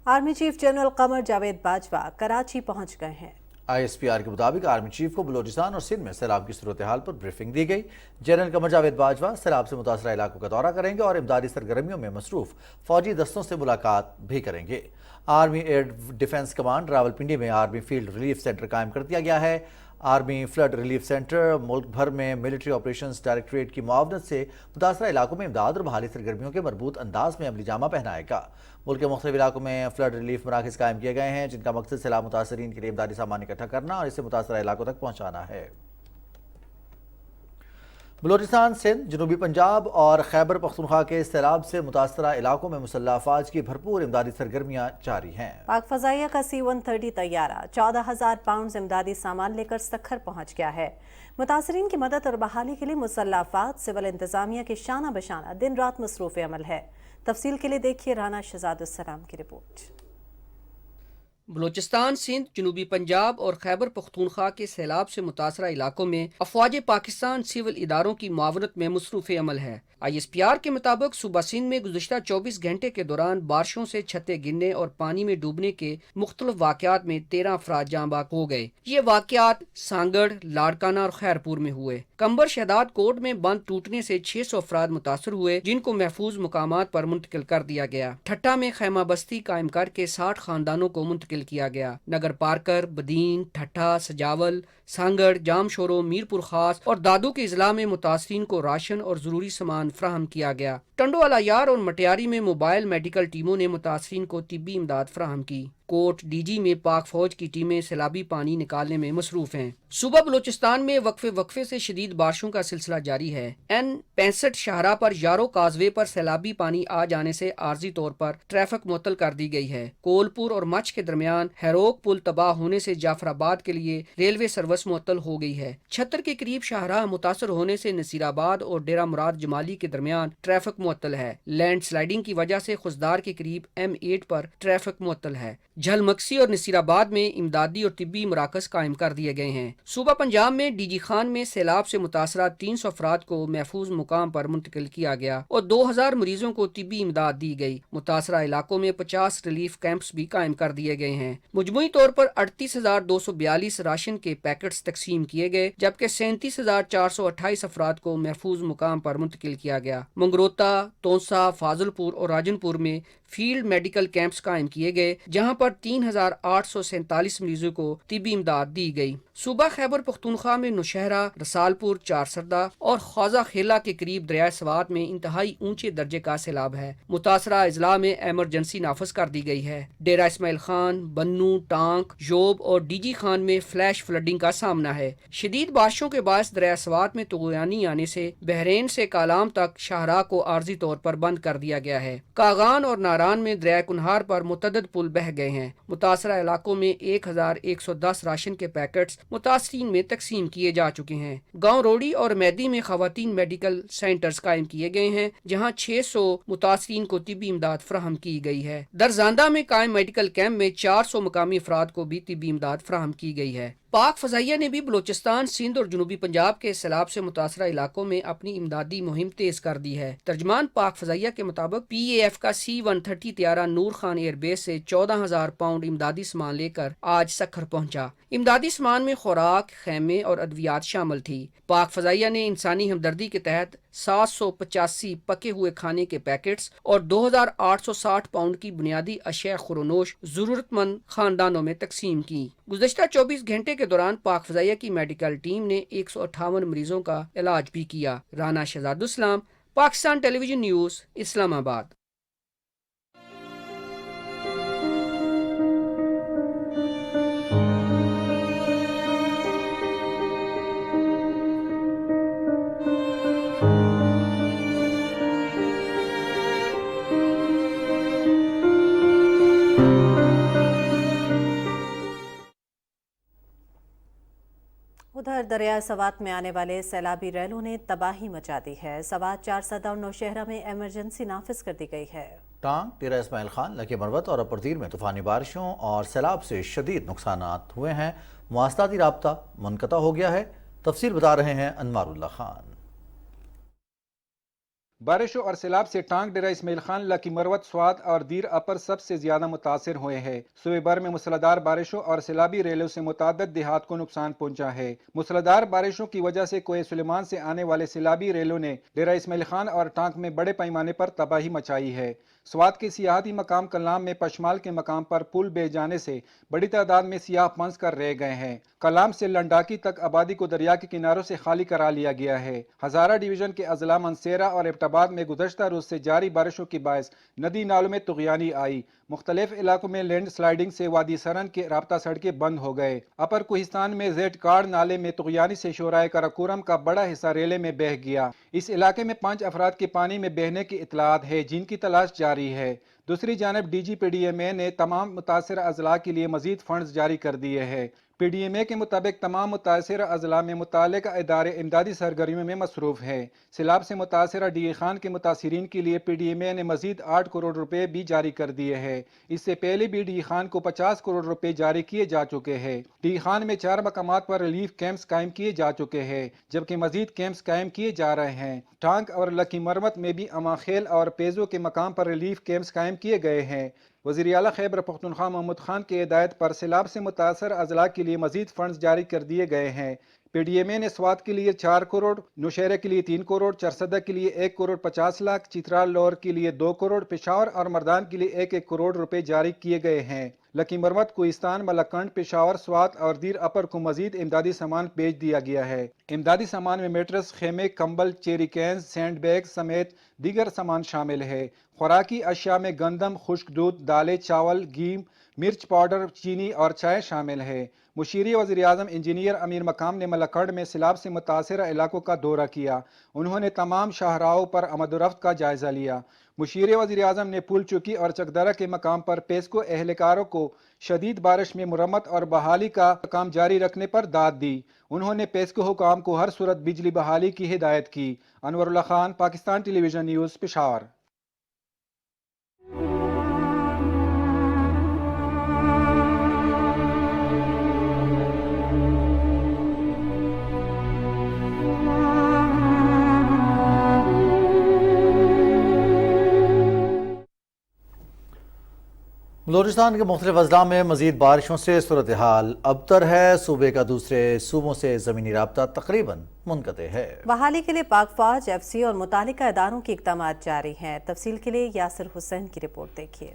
Army chief general Qamar Javed Bajwa Karachi पहुंच गए हैं। ISPR के मुताबिक आर्मी चीफ को बलोचिस्तान और सिंध में सैलाब की सूरत हाल पर ब्रीफिंग दी गई। जनरल कमर जावेद बाजवा सैलाब से मुतासरा इलाकों का दौरा करेंगे और इमदादी सरगर्मियों में मसरूफ फौजी दस्तों से मुलाकात भी करेंगे। Army air defence command Rawalpindi में आर्मी फील्ड रिलीफ सेंटर कायम कर दिया गया है। आर्मी फ्लड रिलीफ सेंटर मुल्क भर में मिलिट्री ऑपरेशंस डायरेक्टरेट की मुआवनत से मुतासरा इलाकों में इमदाद और बहाली सरगर्मियों के मरबूत अंदाज में अमली जामा पहनाएगा। मुल्क के मुख्तलिफ इलाकों में फ्लड रिलीफ मराकज़ कायम किए गए हैं, जिनका मकसद सैलाब मुतासरीन के लिए इमदादी सामान इकट्ठा करना और इसे मुतासरा इलाकों तक पहुँचाना है। बलोचिस्तान, सिंध, जनूबी पंजाब और खैबर पख्तूनख्वा के सैलाब से मुतासरा इलाकों में मुसल्लह अफवाज की भरपूर इमदादी सरगर्मियाँ जारी हैं। पाक फजाइया का C-130 तैयारा 14,000 पाउंड इमदादी सामान लेकर सखर पहुंच गया है। मुतासरीन की मदद और बहाली के लिए मुसल्लह अफवाज सिविल इंतजामिया के शाना बशाना दिन रात मसरूफ़ अमल है। तफसील के लिए देखिए राना शहजादुस्सलाम की रिपोर्ट। बलोचिस्तान, सिंध, जनूबी पंजाब और खैबर पख्तूनख्वा के सैलाब से मुतासरा इलाकों में अफवाज पाकिस्तान सिविल इदारों की मुआवनत में मसरूफ़ अमल है। ISPR के मुताबिक सूबा सिंध में गुज़िश्ता 24 घंटे के दौरान बारिशों से छतें गिरने और पानी में डूबने के मुख्तलिफ वाक़यात में 13 अफराद जाँ बाक हो गए। ये वाक़यात सांगड़, लाड़काना और खैरपुर में हुए। कंबर शहदाद कोट में बंद टूटने से 600 अफराद मुतासर हुए, जिनको महफूज मुकामात पर मुंतकिल कर दिया गया। ठट्टा में खैमा बस्ती कायम करके 60 खानदानों को मुंतकिल किया गया। नगर पारकर, बदीन, ठट्टा, सजावल, सांगड़, जामशोरो, मीरपुर खास और दादू के इजला में मुतासरीन को राशन और जरूरी सामान फ्राहम किया गया। टंडो अलायार और मटियारी में मोबाइल मेडिकल टीमों ने मुतासरीन को तिब्बी इमदाद फ्राहम की। कोट डीजी में पाक फौज की टीमें सैलाबी पानी निकालने में मसरूफ हैं। सूबा बलोचिस्तान में वक्फे से शदीद बारिशों का सिलसिला जारी है। N65 शाहरा पर यारो काजवे पर सैलाबी पानी आ जाने से आर्जी तौर पर ट्रैफिक मुअत्तल कर दी गई है। कोलपुर और मच के दरमियान हैरोक पुल तबाह होने से जाफराबाद के लिए रेलवे सर्विस मुअत्तल हो गई है। छत्तर के करीब शाहरा मुतासर होने से नसीराबाद और डेरा मुराद जमाली के दरमियान ट्रैफिक मुअत्तल है। लैंड स्लाइडिंग की वजह से खुशदार के करीब M8 पर ट्रैफिक मुअत्तल है। झलमक्सी और नसीराबाद में इमदादी और तिब्बी मराकज कायम कर दिए गए हैं। सूबा पंजाब में डीजी खान में सैलाब से मुतासरा 300 अफराद को महफूज मुकाम पर मुंतकिल किया गया और 2000 मरीजों को तिब्बी इमदाद दी गई। मुतासरा इलाकों में 50 रिलीफ कैंप्स भी कायम कर दिए गए हैं। मुजमुई तौर पर 38,242 राशन के पैकेट्स तकसीम किए गए, जबकि 37,428 अफराद को महफूज मुकाम पर मुंतकिल किया गया। मंगरोता, तोंसा, फाजलपुर और राजनपुर में फील्ड मेडिकल कैंप्स कायम किए गए, जहाँ पर پر 3847 مریضوں کو طبی امداد دی گئی۔ صوبہ خیبر پختونخوا میں نوشہرہ، رسالپور، چارسردہ اور خوازہ خیلہ کے قریب دریائے سوات میں انتہائی اونچے درجے کا سیلاب ہے۔ متاثرہ اضلاع میں ایمرجنسی نافذ کر دی گئی ہے۔ ڈیرہ اسماعیل خان، بنو، ٹانک، یوب اور ڈی جی خان میں فلیش فلڈنگ کا سامنا ہے۔ شدید بارشوں کے باعث دریائے سوات میں طغیانی آنے سے بحرین سے کالام تک شاہراہ کو عارضی طور پر بند کر دیا گیا ہے۔ کاغان اور ناران میں دریائے کنہار پر متعدد پل بہہ گئے ہیں۔ متاثرہ علاقوں میں 1110 راشن کے پیکٹس متاثرین میں تقسیم کیے جا چکے ہیں۔ گاؤں روڑی اور میدی میں خواتین میڈیکل سینٹرز قائم کیے گئے ہیں، جہاں 600 متاثرین کو طبی امداد فراہم کی گئی ہے۔ درزاندہ میں قائم میڈیکل کیمپ میں 400 مقامی افراد کو بھی طبی امداد فراہم کی گئی ہے۔ پاک فضائیہ نے بھی بلوچستان، سندھ اور جنوبی پنجاب کے سیلاب سے متاثرہ علاقوں میں اپنی امدادی مہم تیز کر دی ہے۔ ترجمان پاک فضائیہ کے مطابق پی اے ایف کا C-130 طیارہ نور خان ایئر بیس سے 14,000 پاؤنڈ امدادی سامان لے کر آج سکھر پہنچا۔ امدادی سامان میں خوراک، خیمے اور ادویات شامل تھی۔ پاک فضائیہ نے انسانی ہمدردی کے تحت 785 پکے ہوئے کھانے کے پیکٹس اور 2,860 پاؤنڈ کی بنیادی اشیاء خورونوش ضرورت مند خاندانوں میں تقسیم کی۔ گزشتہ 24 گھنٹے کے دوران پاک فضائیہ کی میڈیکل ٹیم نے 158 مریضوں کا علاج بھی کیا۔ رانا شہزاد اسلام، پاکستان ٹیلی ویژن نیوز، اسلام آباد۔ ادھر دریائے سوات میں آنے والے سیلابی ریلوں نے تباہی مچا دی ہے۔ سوات، چارسدہ اور نوشہرہ میں ایمرجنسی نافذ کر دی گئی ہے۔ ٹانک، ڈیرہ اسماعیل خان، لکی مروت اور اپردیر میں طوفانی بارشوں اور سیلاب سے شدید نقصانات ہوئے ہیں۔ مواصلاتی رابطہ منقطع ہو گیا ہے۔ تفصیل بتا رہے ہیں انوار اللہ خان۔ بارشوں اور سیلاب سے ٹانک، ڈیرہ اسماعیل خان، لکی مروت، سوات اور دیر اپر سب سے زیادہ متاثر ہوئے ہیں۔ صوبے بھر میں موسلادھار بارشوں اور سیلابی ریلوں سے متعدد دیہات کو نقصان پہنچا ہے۔ موسلادھار بارشوں کی وجہ سے کوئے سلیمان سے آنے والے سیلابی ریلوں نے ڈیرہ اسماعیل خان اور ٹانک میں بڑے پیمانے پر تباہی مچائی ہے۔ سوات کے سیاحتی مقام کلام میں پشمال کے مقام پر پل بہ جانے سے بڑی تعداد میں سیاح پھنس کر رہ گئے ہیں۔ کلام سے لنڈاکی تک آبادی کو دریا کے کناروں سے خالی کرا لیا گیا ہے۔ ہزارہ ڈویژن کے اضلاع منسیرہ اور ایبٹ میں گزشتہ روز سے جاری بارشوں کے باعث ندی نالوں میں طغیانی آئی۔ مختلف علاقوں میں لینڈ سلائیڈنگ سے وادی سرن کے رابطہ سڑکیں بند ہو گئے۔ اپر کوہستان میں زیٹ کاڑ نالے میں طغیانی سے شورائے کراکورم کا بڑا حصہ ریلے میں بہہ گیا۔ اس علاقے میں 5 افراد کے پانی میں بہنے کی اطلاعات ہے، جن کی تلاش جاری ہے۔ دوسری جانب ڈی جی PDMA نے تمام متاثرہ اضلاع کے لیے مزید فنڈز جاری کر دیے ہیں۔ PDMA کے مطابق تمام متاثرہ اضلاع میں متعلقہ ادارے امدادی سرگرمیوں میں مصروف ہیں۔ سیلاب سے متاثرہ ڈی خان کے متاثرین کے لیے PDMA نے مزید 8 کروڑ روپے بھی جاری کر دیے ہیں۔ اس سے پہلے بھی ڈی خان کو 50 کروڑ روپے جاری کیے جا چکے ہیں۔ ڈی خان میں 4 مقامات پر ریلیف کیمپس قائم کیے جا چکے ہیں، جبکہ مزید کیمپس قائم کیے جا رہے ہیں۔ ٹانک اور لکی مروت میں بھی اماخیل اور پیزو کے مقام پر ریلیف کیمپس قائم کیے گئے ہیں۔ وزیر اعلیٰ خیبر پختونخوا محمود خان کی ہدایت پر سیلاب سے متاثرہ اضلاع کے لیے مزید فنڈز جاری کر دیے گئے ہیں۔ PDMA نے سوات کے لیے 4 کروڑ، نوشہرہ کے لیے 3 کروڑ، چرسدہ کے لیے 1 کروڑ 50 لاکھ، چترال لور کے لیے 2 کروڑ، پشاور اور مردان کے لیے 1 کروڑ روپے جاری کیے گئے ہیں۔ لکی مروت، کوہستان، ملکنڈ، پشاور، سوات اور دیر اپر کو مزید امدادی سامان بھیج دیا گیا ہے۔ امدادی سامان میں میٹرس، خیمے، کمبل، چیری کینز، سینڈ بیگ سمیت دیگر سامان شامل ہے۔ خوراکی اشیاء میں گندم، خشک دودھ، دالیں، چاول، گھی، مرچ پاؤڈر، چینی اور چائے شامل ہے۔ مشیر وزیر اعظم انجینئر امیر مقام نے ملکنڈ میں سیلاب سے متاثرہ علاقوں کا دورہ کیا۔ انہوں نے تمام شاہراہوں پر آمد و رفت کا جائزہ لیا۔ مشیر وزیر اعظم نے پل چوکی اور چکدرہ کے مقام پر پیسکو اہلکاروں کو شدید بارش میں مرمت اور بحالی کا کام جاری رکھنے پر داد دی۔ انہوں نے پیسکو حکام کو ہر صورت بجلی بحالی کی ہدایت کی۔ انور اللہ خان، پاکستان ٹیلی ویژن نیوز، پشاور۔ بلوچستان کے مختلف اضلاع میں مزید بارشوں سے صورتحال ابتر ہے۔ صوبے کا دوسرے صوبوں سے زمینی رابطہ تقریباً منقطع ہے۔ بحالی کے لیے پاک فوج، FC اور متعلقہ اداروں کے اقدامات جاری ہیں۔ تفصیل کے لیے یاسر حسین کی رپورٹ دیکھیے۔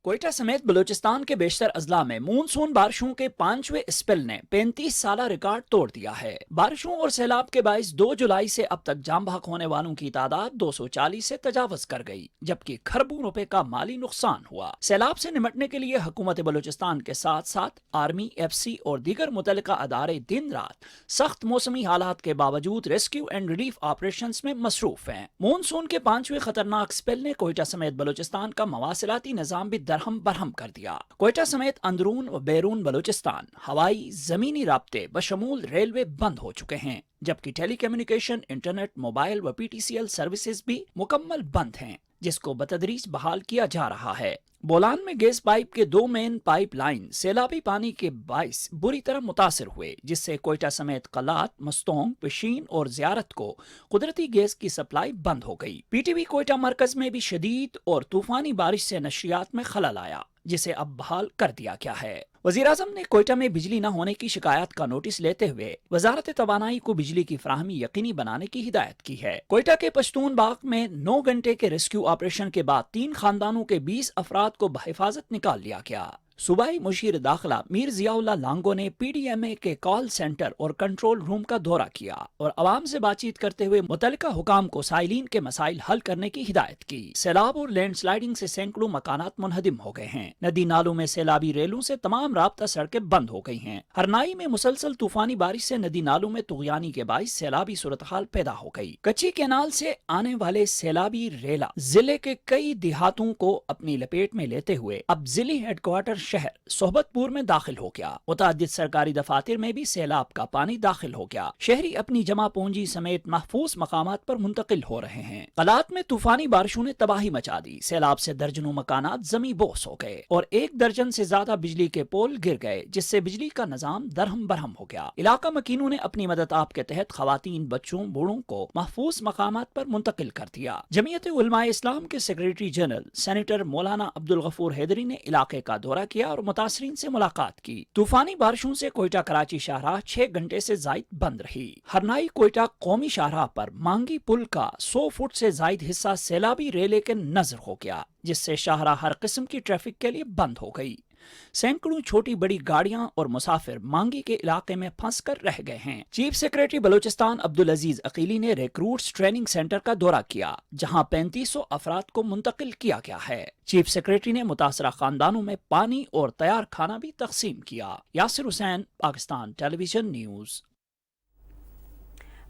कोयटा समेत बलूचिस्तान के बेशतर अजला में मानसून बारिशों के 5वें स्पेल ने 35 साला रिकॉर्ड तोड़ दिया है। बारिशों और सैलाब के बायस 2 जुलाई से अब तक जाम बहक होने वालों की तादाद 240 से तजावज कर गई, जबकि खरबों रुपए का माली नुकसान हुआ। सैलाब से निपटने के लिए हुकूमत बलूचिस्तान के साथ साथ आर्मी, FC और दीगर मुतल्लिका अदारे दिन रात सख्त मौसमी हालात के बावजूद रेस्क्यू एंड रिलीफ ऑपरेशन में मसरूफ हैं। मानसून के 5वें खतरनाक स्पेल ने कोयटा समेत बलूचिस्तान का मवासिलाती निजाम भी दरहम बरहम कर दिया। कोयटा समेत अंदरून व बैरून बलूचिस्तान हवाई जमीनी राब्ते बशमूल रेलवे बंद हो चुके हैं, जबकि टेली कम्युनिकेशन, इंटरनेट, मोबाइल व PTCL सर्विसेज भी मुकम्मल बंद हैं, जिसको बतदरीज बहाल किया जा रहा है। बोलान में गैस पाइप के 2 मेन पाइप लाइन सैलाबी पानी के बाइस बुरी तरह मुतासिर हुए, जिससे कोयटा समेत कलात, मस्तोंग, पिशीन और जियारत को कुदरती गैस की सप्लाई बंद हो गई। PTV कोयटा मरकज में भी शदीद और तूफानी बारिश से नशरियात में खलल आया, जिसे अब बहाल कर दिया गया है। वज़ीर-ए-आज़म ने कोयटा में बिजली न होने की शिकायत का नोटिस लेते हुए वजारत तवानाई को बिजली की फराहमी यकीनी बनाने की हिदायत की है। कोयटा के पश्तून बाग में 9 घंटे के रेस्क्यू ऑपरेशन के बाद 3 खानदानों के 20 अफराद को बहिफाजत निकाल लिया गया। सूबाई मुशीर दाखिला मीर जियाउल्लाह लांगो ने PDMA के कॉल सेंटर और कंट्रोल रूम का दौरा किया और आवाम से बातचीत करते हुए मुतल्लिका हुकाम को साइलिन के मसाइल हल करने की हिदायत की। सैलाब और लैंडस्लाइडिंग से सैकड़ों मकानात मुनहदिम हो गए हैं। नदी नालों में सैलाबी रेलों से तमाम राब्ता सड़कें बंद हो गई हैं। हरनाई में मुसलसल तूफानी बारिश से नदी नालों में तुगयानी के बाइस सैलाबी सूरत हाल पैदा हो गई। कच्ची कैनाल से आने वाले सैलाबी रेला जिले के कई देहातों को अपनी लपेट में लेते हुए अब जिले हेडक्वार्टर शहर सोहबतपुर में दाखिल हो गया। मुतादिद सरकारी दफातर में भी सैलाब का पानी दाखिल हो गया। शहरी अपनी जमा पूंजी समेत महफूज मकामात पर मुंतकिल हो रहे हैं। कलात में तूफानी बारिशों ने तबाही मचा दी। सैलाब से दर्जनों मकानात जमी बोस हो गए और 1 दर्जन से ज्यादा बिजली के पोल गिर गए, जिससे बिजली का निजाम दरहम बरहम हो गया। इलाका मकीनों ने अपनी मदद आप के तहत खवातीन, बच्चों, बूढ़ों को महफूज मकामात पर मुंतकिल कर दिया। जमीयत उलमाए इस्लाम के सेक्रेटरी जनरल सेनेटर मौलाना अब्दुल गफूर हैदरी ने इलाके का दौरा किया और मुतासरीन से मुलाकात की। तूफानी बारिशों से कोयटा कराची शाहराह 6 घंटे से जायद बंद रही। हरनाई कोयटा कौमी शाहराह पर मांगी पुल का 100 फुट से जायद हिस्सा सैलाबी रेले के नजर हो गया, जिससे शाहराह हर किस्म की ट्रैफिक के लिए बंद हो गई। सैकड़ों छोटी बड़ी गाड़ियां और मुसाफिर मांगी के इलाके में फंस कर रह गए हैं। चीफ सेक्रेटरी बलूचिस्तान अब्दुल अजीज अकीली ने रिक्रूट्स ट्रेनिंग सेंटर का दौरा किया, जहां 3500 अफराद को मुंतकिल किया गया है। चीफ सेक्रेटरी ने मुतासरा खानदानों में पानी और तैयार खाना भी तकसीम किया। Yasir Hussain, Pakistan television news.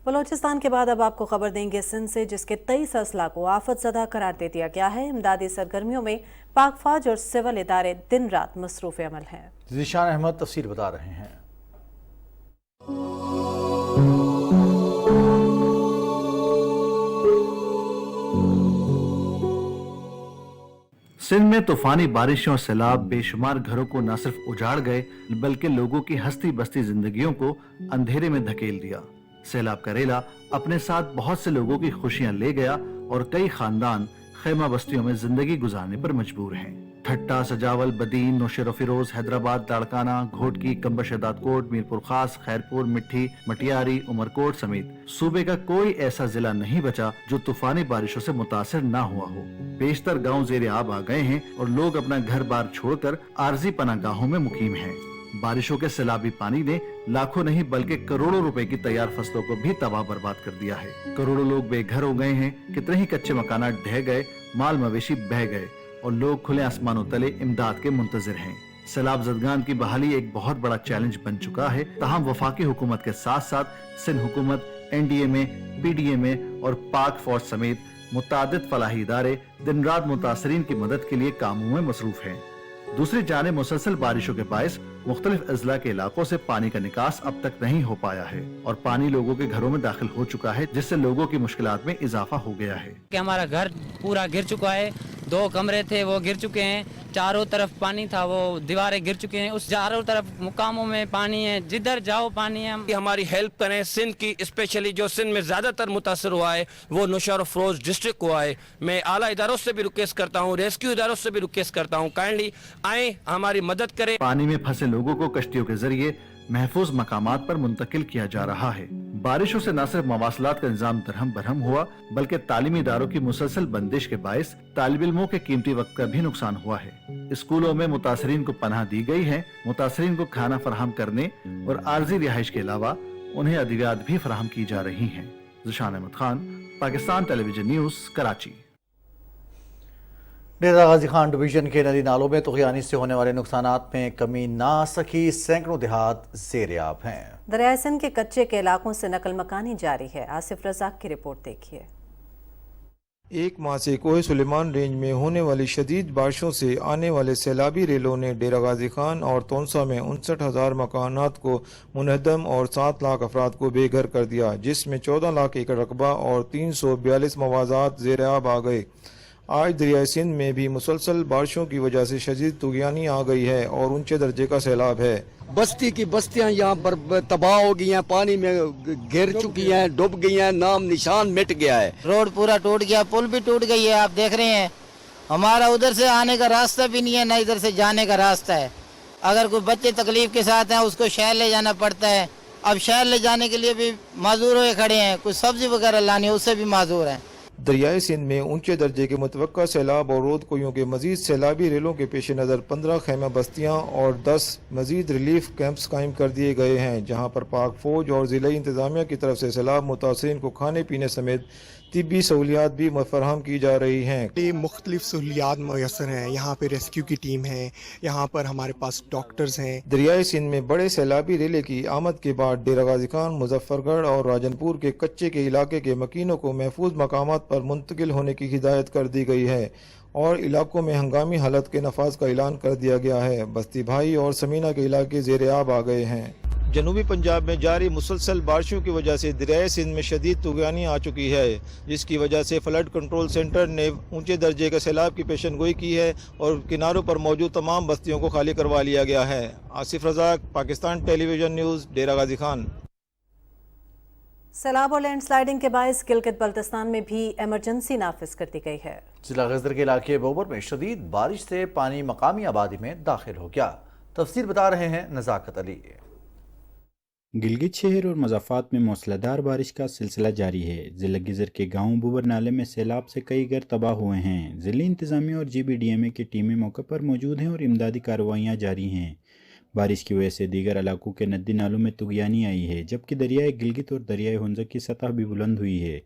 बलूचिस्तान के बाद अब आपको खबर देंगे सिंध से, जिसके 23 अजला को आफत ज़दा करार दे दिया गया है। इमदादी सरगर्मियों में पाक फौज और सिविल इदारे दिन रात मसरूफ़ अमल हैं। ज़ीशान अहमद तफसील बता रहे हैं। सिंध में तूफानी बारिशों और सैलाब बेशुमार घरों को न सिर्फ उजाड़ गए, बल्कि लोगों की हस्ती बस्ती जिंदगियों को अंधेरे में धकेल दिया। सैलाब का रेला अपने साथ बहुत से लोगों की खुशियां ले गया और कई खानदान खेमा बस्तियों में जिंदगी गुजारने पर मजबूर हैं। ठट्टा, सजावल, बदीन, नौशेर फिरोज, हैदराबाद, लाड़काना, घोटकी, कंबर शहदादकोट, मीरपुर खास, खैरपुर, मिट्टी, मटियारी, उमरकोट समेत सूबे का कोई ऐसा जिला नहीं बचा जो तूफानी बारिशों से मुतासिर न हुआ हो। बेशतर गाँव जेर आब आ गए हैं और लोग अपना घर बार छोड़कर आरजी पनागाहों में मुकीम हैं। बारिशों के सैलाबी पानी ने लाखों नहीं बल्कि करोड़ों रुपए की तैयार फसलों को भी तबाह बर्बाद कर दिया है। करोड़ों लोग बेघर हो गए हैं। कितने ही कच्चे मकानात ढह गए, माल मवेशी बह गए और लोग खुले आसमानों तले इमदाद के मुंतजिर हैं। सैलाब ज़दगान की बहाली एक बहुत बड़ा चैलेंज बन चुका है। तमाम वफाकी हुकूमत के साथ साथ सिंध हुकूमत, NDMA, PDMA और पाक फौज समेत मुतादिद फलाही इदारे दिन रात मुतासरीन की मदद के लिए कामों में मसरूफ हैं। दूसरी जानिब मुसलसल बारिशों के बायस मुख्तलिफ अजला के इलाकों से पानी का निकास अब तक नहीं हो पाया है और पानी लोगों के घरों में दाखिल हो चुका है, जिससे लोगों की मुश्किलात में इजाफा हो गया है। कि हमारा घर पूरा गिर चुका है, 2 कमरे थे वो गिर चुके हैं, चारों तरफ पानी था, वो दीवारें गिर चुके हैं, उस चारों तरफ मुकामों में पानी है, जिधर जाओ पानी है। हमारी हेल्प करें। सिंध की स्पेशली जो सिंध में ज्यादातर मुतासर हुआ है वो नौशेर फिरोज डिस्ट्रिक्ट हुआ है। मैं आला इदारों से भी रिक्वेस्ट करता हूँ, रेस्क्यू इदारों से भी रिक्वेस्ट करता हूँ, काइंडली आए हमारी मदद करें। पानी में फंसे लोगों को कश्तियों के जरिए महफूज मकामात पर मुंतकिल किया जा रहा है। बारिशों से न सिर्फ मवासलात का निजाम दरहम बरहम हुआ बल्कि तालीमी इदारों की मुसलसल बंदिश के बायस तालिब इल्मों के कीमती वक्त का भी नुकसान हुआ है। स्कूलों में मुतासरीन को पनाह दी गई है। मुतासरीन को खाना फराहम करने और आर्जी रिहाइश के अलावा उन्हें अद्वियात भी फराहम की जा रही हैं। ज़ुशान अहमद खान, पाकिस्तान टेलीविजन न्यूज़, कराची। डेरा गाजी खान डिवीजन के नदी नालों में तुग़यानी से होने वाले नुकसानात में कमी ना सकी, सैकड़ों देहात ज़ेर-ए-आब हैं। दरियाए सिंध के कच्चे के इलाकों से नकल मकानी जारी है। आसिफ रज़ाक की रिपोर्ट देखिए। एक माह से कोहे सुलेमान रेंज में होने वाली शदीद बारिशों से आने वाले सैलाबी रेलों ने डेरा गाजी खान और तोनसा में 59,000 मकानात को मुनहदम और 7 लाख अफराद को बेघर कर दिया, जिसमें 14 लाख एकड़ रकबा और 342 मवाज़ात ज़ेर-ए-आब आ गए। आज दरियाए सिंध में भी मुसलसल बारिशों की वजह से शदीद तुग़यानी आ गई है और ऊंचे दर्जे का सैलाब है। बस्ती की बस्तियां यहाँ पर तबाह हो गई हैं, पानी में गिर चुकी हैं, डूब गई हैं, नाम निशान मिट गया है। रोड पूरा टूट गया, पुल भी टूट गई है। आप देख रहे हैं हमारा उधर से आने का रास्ता भी नहीं है, ना इधर से जाने का रास्ता है। अगर कोई बच्चे तकलीफ के साथ हैं उसको शहर ले जाना पड़ता है। अब शहर ले जाने के लिए भी माजूर हुए खड़े हैं, कुछ सब्जी वगैरह लानी है उससे भी माजूर हैं। दरियाए सिंध में ऊंचे दर्जे के मुतवक्का सैलाब और रोदकोइयों के मजीद सैलाबी रेलों के पेश नज़र 15 खैमा बस्तियां और 10 मजीद रिलीफ कैंप्स कायम कर दिए गए हैं, जहां पर पाक फौज और ज़िला इंतज़ामिया की तरफ से सैलाब मुतासरीन को खाने पीने समेत तिब्बी सहूलियात भी फराहम की जा रही हैं। मुख्तलिफ सहूलियात मैसर हैं, यहाँ पे रेस्क्यू की टीम है, यहाँ पर हमारे पास डॉक्टर्स हैं। दरियाए सिंध में बड़े सैलाबी रेले की आमद के बाद डेरा गाजी खान, मुजफ्फरगढ़ और राजनपुर के कच्चे के इलाके के मकीनों को महफूज मकामात पर मुंतकिल होने की हिदायत कर दी गई है और इलाकों में हंगामी हालत के नफाज का ऐलान कर दिया गया है। बस्ती भाई और समीना के इलाके ज़ेर-ए-आब आ गए हैं। जनूबी पंजाब में जारी मुसलसल बारिशों की वजह से दरियाए सिंध में शदीद तुग़यानी आ चुकी है, जिसकी वजह से फ्लड कंट्रोल सेंटर ने ऊंचे दर्जे के सैलाब की पेशनगोई की है और किनारों पर मौजूद तमाम बस्तियों को खाली करवा लिया गया है। आसिफ रज़ाक, पाकिस्तान टेलीविजन न्यूज़, डेरा गाजी खान। सैलाब और लैंडस्लाइडिंग के बायस गिलगित बल्तिस्तान में भी इमरजेंसी नाफिज कर दी गई है। जिला गजर के इलाके बोबर में शदीद बारिश से पानी मकामी आबादी में दाखिल हो गया। तफसील बता रहे हैं नज़ाकत अली। गिलगित शहर और मज़ाफ़ात में मौसलाधार बारिश का सिलसिला जारी है। ज़िला गिज़र के गांव बुबर नाले में सैलाब से कई घर तबाह हुए हैं। ज़िला इंतज़ामिया और GBDMA की टीमें मौके पर मौजूद हैं और इमदादी कार्रवाइयाँ जारी हैं। बारिश की वजह से दीगर इलाकों के नदी नालों में तुग़यानी आई है, जबकि दरियाए गिलगित और दरियाए हुंजा की सतह भी बुलंद हुई है।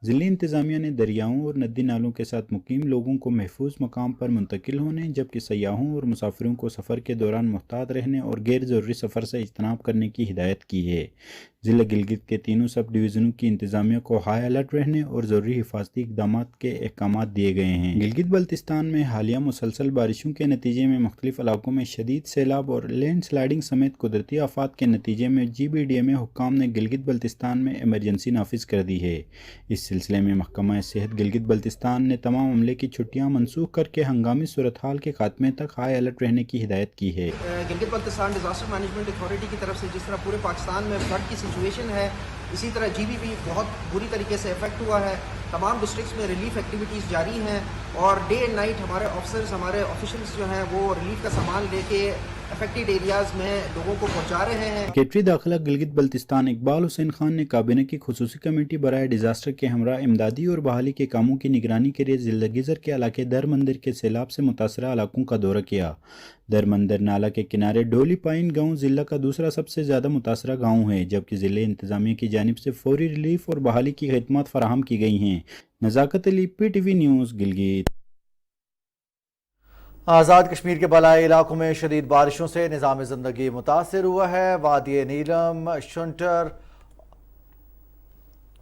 ज़िला इंतज़ामिया ने दरियाओं और नदी नालों के साथ मुकीम लोगों को महफूज मकाम पर मुंतकिल होने, जबकि सयाहों और मुसाफिरों को सफ़र के दौरान मुहतात रहने और गैर ज़रूरी सफ़र से इज्तनाब करने की हिदायत की है। ज़िला गिलगित के तीनों सब डिवीज़नों की इंतज़ामिया को हाई अलर्ट रहने और ज़रूरी हिफाजती इक़दाम के अहकाम दिए गए हैं। गिलगित बल्तिस्तान में हालिया मुसलसल बारिशों के नतीजे में मुख्तलिफ इलाकों में शदीद सैलाब और लैंड स्लाइडिंग समेत कुदरती आफात के नतीजे में GBDMA हुक्काम ने गिलगित बल्तिस्तान में इमरजेंसी नाफिज कर दी है। इस सिलसिले में महकमा सेहत गिलगित बल्तिस्तान ने तमाम अमले की छुट्टियां मनसूख करके हंगामी सूरत हाल के खात्मे तक हाई अलर्ट रहने की हिदायत की है। Gilgit Baltistan disaster management authority की तरफ से जिस तरह पूरे पाकिस्तान में फ्लड की सिचुएशन है, इसी तरह GB भी बहुत बुरी तरीके से इफेक्ट हुआ है। तमाम डिस्ट्रिक्ट्स में रिलीफ एक्टिविटीज़ जारी हैं और डे एंड नाइट हमारे ऑफिसर्स, हमारे ऑफिशियल्स जो हैं वो रिलीफ का सामान लेके अफेक्टेड एरियाज़ में लोगों को पहुंचा रहे हैं। सेक्रेटरी दाखिला गिलगित बल्तिस्तान इकबाल हुसैन खान ने काबीना की खुसूसी कमेटी बराए डिजास्टर के हमरा इमदादी और बहाली के कामों की निगरानी के लिए ज़िला गिज़र के इलाके दर मंदिर के सैलाब से मुतासरा इलाकों का दौरा किया। दर मंदिर नाला के किनारे डोली पाइन गाँव ज़िला का दूसरा सबसे ज़्यादा मुतासरा गाँव है, जबकि ज़िले इंतज़ामिया की जानिब से फौरी रिलीफ और बहाली की खिदमत फराहम की गई हैं। नज़ाकत अली, PTV न्यूज़, गिलगित। आज़ाद कश्मीर के बलाई इलाकों में शदीद बारिशों से निज़ाम ज़िंदगी मुतासर हुआ है। वादी नीलम, शुंटर,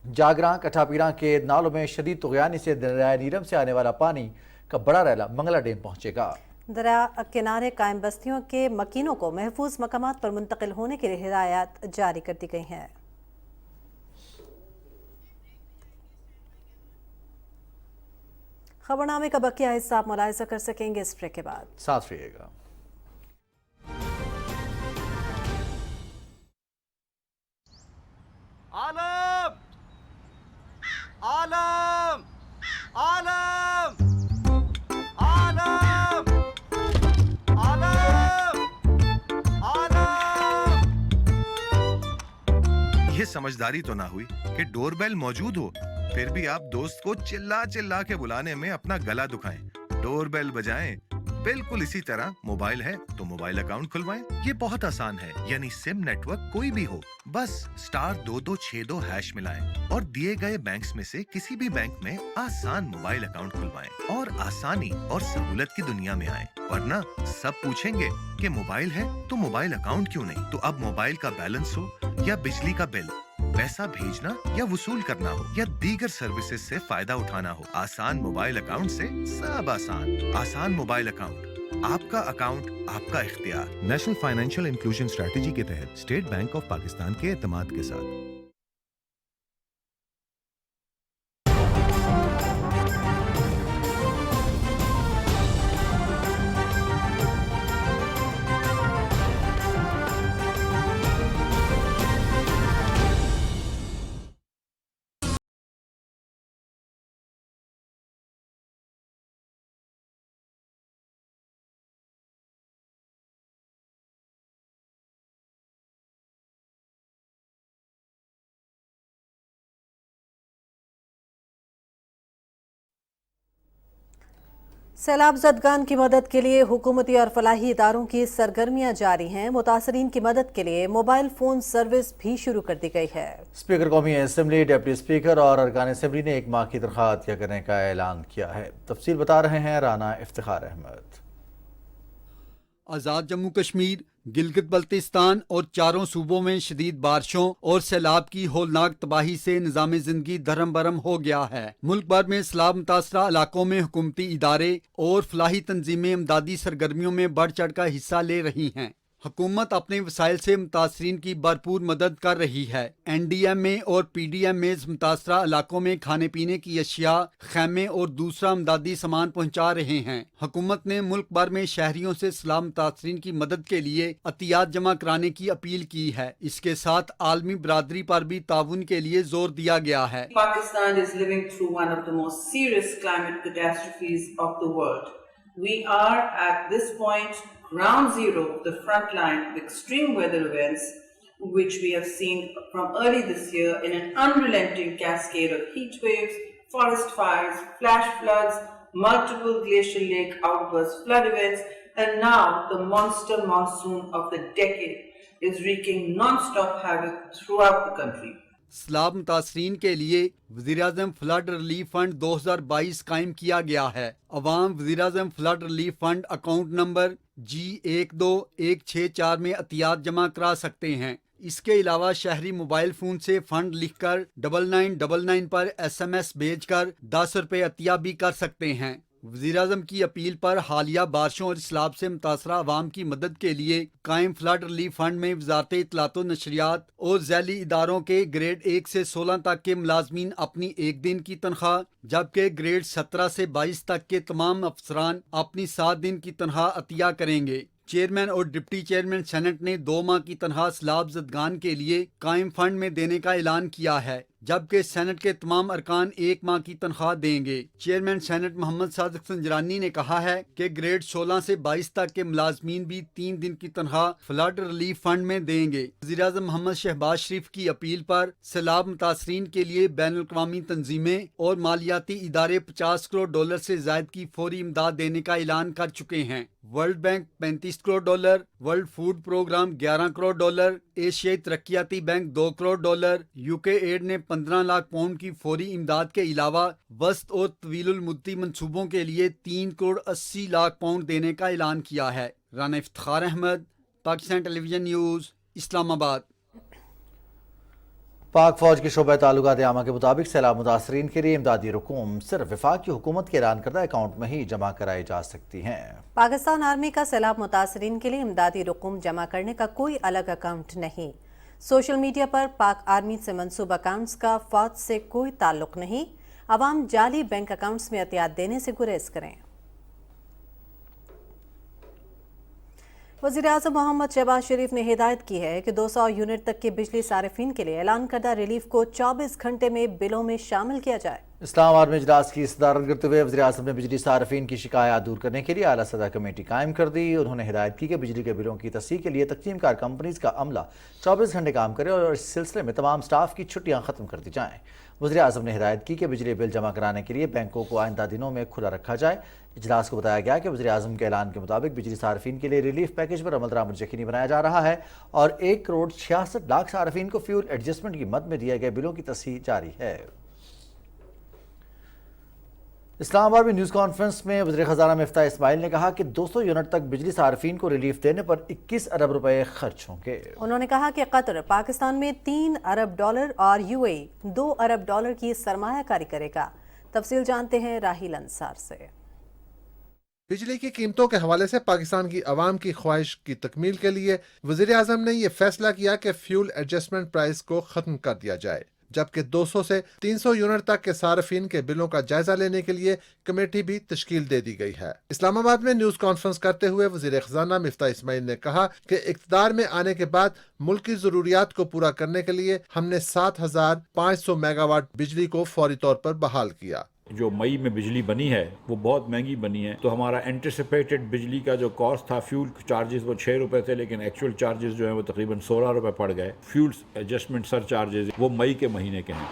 जागरा, कठापीरा के नालों में शदीद तुग़यानी से दरिया नीलम से आने वाला पानी का बड़ा रैला मंगला डैम पहुंचेगा। दरिया किनारे कायम बस्तियों के मकीनों को महफूज मकामात पर मुंतकिल होने की हिदायत जारी कर दी गई हैं। खबरनामे का बकिया हिस्सा आप मुलाहिजा कर सकेंगे इस ब्रेक के बाद। साथ रहिएगा। आलम आलम आलम आलम आलम आलम। ये समझदारी तो ना हुई कि डोरबेल मौजूद हो, फिर भी आप दोस्त को चिल्ला चिल्ला के बुलाने में अपना गला दुखाएं। डोरबेल बजाएं, बिल्कुल इसी तरह मोबाइल है तो मोबाइल अकाउंट खुलवाएं। ये बहुत आसान है, यानी सिम नेटवर्क कोई भी हो, बस *2262# मिलाएं और दिए गए बैंक्स में से किसी भी बैंक में आसान मोबाइल अकाउंट खुलवाएं और आसानी और सहूलत की दुनिया में आएं। वरना सब पूछेंगे कि मोबाइल है तो मोबाइल अकाउंट क्यों नहीं। तो अब मोबाइल का बैलेंस हो या बिजली का बिल, पैसा भेजना या वसूल करना हो या दीगर सर्विसेज से फायदा उठाना हो, आसान मोबाइल अकाउंट से सब आसान। आसान मोबाइल अकाउंट, आपका अकाउंट आपका इख्तियार। नेशनल फाइनेंशियल इंक्लूजन स्ट्रेटेजी के तहत स्टेट बैंक ऑफ पाकिस्तान के एतमाद के साथ। सैलाब ज़दगान की मदद के लिए हुकूमती और फलाही इदारों की सरगर्मियां जारी हैं। मुतासरीन की मदद के लिए मोबाइल फ़ोन सर्विस भी शुरू कर दी गई है। स्पीकर कौमी असम्बली, डिप्टी स्पीकर और अरकान असम्बली ने 1 माह की तनख्वाह अतिया करने का ऐलान किया है। तफसील बता रहे हैं राना इफ्तिखार अहमद। आज़ाद जम्मू कश्मीर, गिलगित बल्तिस्तान और चारों सूबों में शदीद बारिशों और सैलाब की होलनाक तबाही से निज़ाम जिंदगी धर्म बरम हो गया है। मुल्क भर में सैलाब मुतासरा इलाकों में हुकूमती इदारे और फलाही तंजीमें इमदादी सरगर्मियों में बढ़ चढ़ कर हिस्सा ले रही हैं। हुकूमत अपने वसाइल से मुतासरीन की भरपूर मदद कर रही है। NDMA और PDMA मुतासरा इलाकों में खाने पीने की अशिया, खैमे और दूसरा इमदादी सामान पहुँचा रहे हैं। हुकूमत ने मुल्क भर में शहरियों से सैलाब मुतासरीन की मदद के लिए अतियात जमा कराने की अपील की है। इसके साथ आलमी बरादरी पर भी ताउन के लिए जोर दिया गया है। Pakistan is living through one of the most serious climate catastrophes of the world. We are at this point ground zero of the front line of extreme weather events, which we have seen from early this year in an unrelenting cascade of heat waves, forest fires, flash floods, multiple glacial lake outburst flood events, and now the monster monsoon of the decade is wreaking non-stop havoc throughout the country. सैलाब मुतासरीन के लिए वज़ीर-ए-आज़म flood relief fund 2022 कायम किया गया है। अवाम वज़ीर-ए-आज़म flood relief fund account number G12164 में अतियात जमा करा सकते हैं। इसके अलावा शहरी मोबाइल फोन से फंड लिखकर 9999 पर SMS भेजकर 10 रुपए अतिया भी कर सकते हैं। वज़ीर-ए-आज़म की अपील पर हालिया बारिशों और सैलाब से मुतासरा अवाम की मदद के लिए कायम फ्लड रिलीफ फंड में वज़ारत इत्तलात व नशरियात और ज़ैली इदारों के ग्रेड 1 से 16 तक के मुलाजमीन अपनी 1 दिन की तनख्वाह, जबकि ग्रेड 17 से 22 तक के तमाम अफसरान अपनी 7 दिन की तनख्वाह अतिया करेंगे। चेयरमैन और डिप्टी चेयरमैन सेनेट ने 2 माह की तनख्वाह सैलाब ज़दगान के लिए कायम फंड में देने का ऐलान किया है, जबकि सेनेट के तमाम अरकान 1 माह की तनख्वाह देंगे। चेयरमैन सेनेट मोहम्मद सादिक संजरानी ने कहा है कि ग्रेड 16 से 22 तक के मुलाजमीन भी 3 दिन की तनख्वाह फ्लड रिलीफ फंड में देंगे। वज़ीर-ए-आज़म मोहम्मद शहबाज शरीफ की अपील पर सैलाब मुतासरीन के लिए बैनुल अक़वामी तंजीमें और मालियाती इदारे $50 करोड़ से ज़ायद की फौरी इमदाद देने का ऐलान कर चुके हैं। World bank $35 crore, world food programme $11 crore, एशियाई तरक्याती बैंक $2 करोड़, UK एड ने 15 लाख पाउंड की फौरी इमदाद के अलावा वस्त और तवीलुल मुद्दती मंसूबों के लिए 3 करोड़ 80 लाख पाउंड देने का ऐलान किया है। Rana Iftikhar Ahmed, Pakistan television news, Islamabad. पाक फौज के शोबा ताल्लुकात आमा के मुताबिक सैलाब मुतासरीन के लिए इमदादी रकूम सिर्फ वफाकी हुकूमत के ऐलान करदा अकाउंट में ही जमा कराई जा सकती हैं। पाकिस्तान आर्मी का सैलाब मुतासरीन के लिए इमदादी रकूम जमा करने का कोई अलग अकाउंट नहीं। सोशल मीडिया पर पाक आर्मी से मंसूब अकाउंट्स का फौज से कोई ताल्लुक नहीं। अवाम जाली बैंक अकाउंट्स में एहतियात देने से गुरेज करें। वज़ीर-ए-आज़म मोहम्मद शहबाज शरीफ ने हिदायत की है कि 200 यूनिट तक के बिजली सारिफिन के लिए ऐलान करदा रिलीफ को 24 घंटे में बिलों में शामिल किया जाए। اسلام آباد میں اجلاس کی صدارت کرتے ہوئے وزیراعظم نے بجلی صارفین کی شکایات دور کرنے کے لیے اعلیٰ سطح کمیٹی قائم کر دی. انہوں نے ہدایت کی کہ بجلی کے بلوں کی تصحیح کے لیے تقسیم کار کمپنیز کا عملہ 24 گھنٹے کام کرے اور اس سلسلے میں تمام سٹاف کی چھٹیاں ختم کر دی جائیں. وزیراعظم نے ہدایت کی کہ بجلی بل جمع کرانے کے لیے بینکوں کو آئندہ دنوں میں کھلا رکھا جائے. اجلاس کو بتایا گیا کہ وزیراعظم کے اعلان کے مطابق بجلی صارفین کے لیے ریلیف پیکج پر عمل درآمد یقینی بنایا جا رہا ہے اور 1,66,00,000 صارفین کو فیول ایڈجسٹمنٹ کی مد میں دیے گئے بلوں کی تصحیح جاری ہے. اسلام آباد میں نیوز کانفرنس میں وزیر خزانہ مفتاح اسماعیل نے کہا کہ 200 یونٹ تک بجلی صارفین کو ریلیف دینے پر 21 ارب روپے خرچ ہوں گے. انہوں نے کہا کہ قطر پاکستان میں $3 ارب اور UAE $2 ارب کی سرمایہ کاری کرے گا. تفصیل جانتے ہیں راہیل انصار سے. بجلی کی قیمتوں کے حوالے سے پاکستان کی عوام کی خواہش کی تکمیل کے لیے وزیر اعظم نے یہ فیصلہ کیا کہ فیول ایڈجسٹمنٹ پرائز کو ختم کر دیا جائے، جبکہ 200 سے 300 یونٹ تک کے صارفین کے بلوں کا جائزہ لینے کے لیے کمیٹی بھی تشکیل دے دی گئی ہے. اسلام آباد میں نیوز کانفرنس کرتے ہوئے وزیر خزانہ مفتاح اسماعیل نے کہا کہ اقتدار میں آنے کے بعد ملک کی ضروریات کو پورا کرنے کے لیے ہم نے 7,500 میگا واٹ بجلی کو فوری طور پر بحال کیا. جو مئی میں بجلی بنی ہے وہ بہت مہنگی بنی ہے، تو ہمارا اینٹیسپیٹڈ بجلی کا جو کاسٹ تھا فیول چارجز وہ 6 روپے تھے، لیکن ایکچوئل چارجز جو ہیں وہ تقریباً 16 روپے پڑ گئے. فیول ایڈجسٹمنٹ سر چارجز وہ مئی کے مہینے کے ہیں.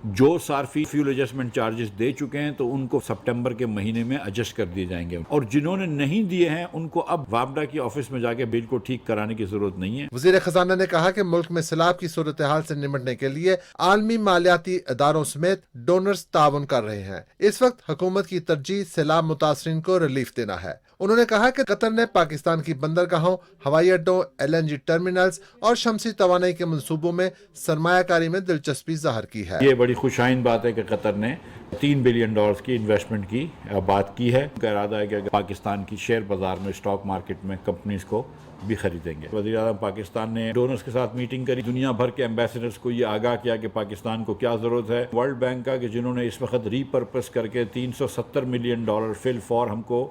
جو صارفین فیول ایڈجسٹمنٹ چارجز دے چکے ہیں تو ان کو سپٹمبر کے مہینے میں ایڈجسٹ کر دیے جائیں گے، اور جنہوں نے نہیں دیے ہیں ان کو اب وابڈا کی آفس میں جا کے بل کو ٹھیک کرانے کی ضرورت نہیں ہے. وزیر خزانہ نے کہا کہ ملک میں سیلاب کی صورتحال سے نمٹنے کے لیے عالمی مالیاتی اداروں سمیت ڈونرز تعاون کر رہے ہیں. اس وقت حکومت کی ترجیح سیلاب متاثرین کو ریلیف دینا ہے. انہوں نے کہا کہ قطر نے پاکستان کی بندرگاہوں، ہوائی اڈوں، LNG ٹرمینلز اور شمسی توانائی کے منصوبوں میں سرمایہ کاری میں دلچسپی ظاہر کی ہے. یہ بڑی خوش آئند بات ہے کہ قطر نے $3 بلین کی انویسٹمنٹ کی بات کی ہے. ان کا ارادہ ہے کہ پاکستان کی شیئر بازار میں اسٹاک مارکیٹ میں کمپنیز کو بھی خریدیں گے. وزیر اعظم پاکستان نے ڈونرز کے ساتھ میٹنگ کری، دنیا بھر کے ایمبیسڈرز کو یہ آگاہ کیا کہ پاکستان کو کیا ضرورت ہے. ورلڈ بینک کا کہ جنہوں نے اس وقت ری پرپس کر کے $370 ملین فی الفور ہم کو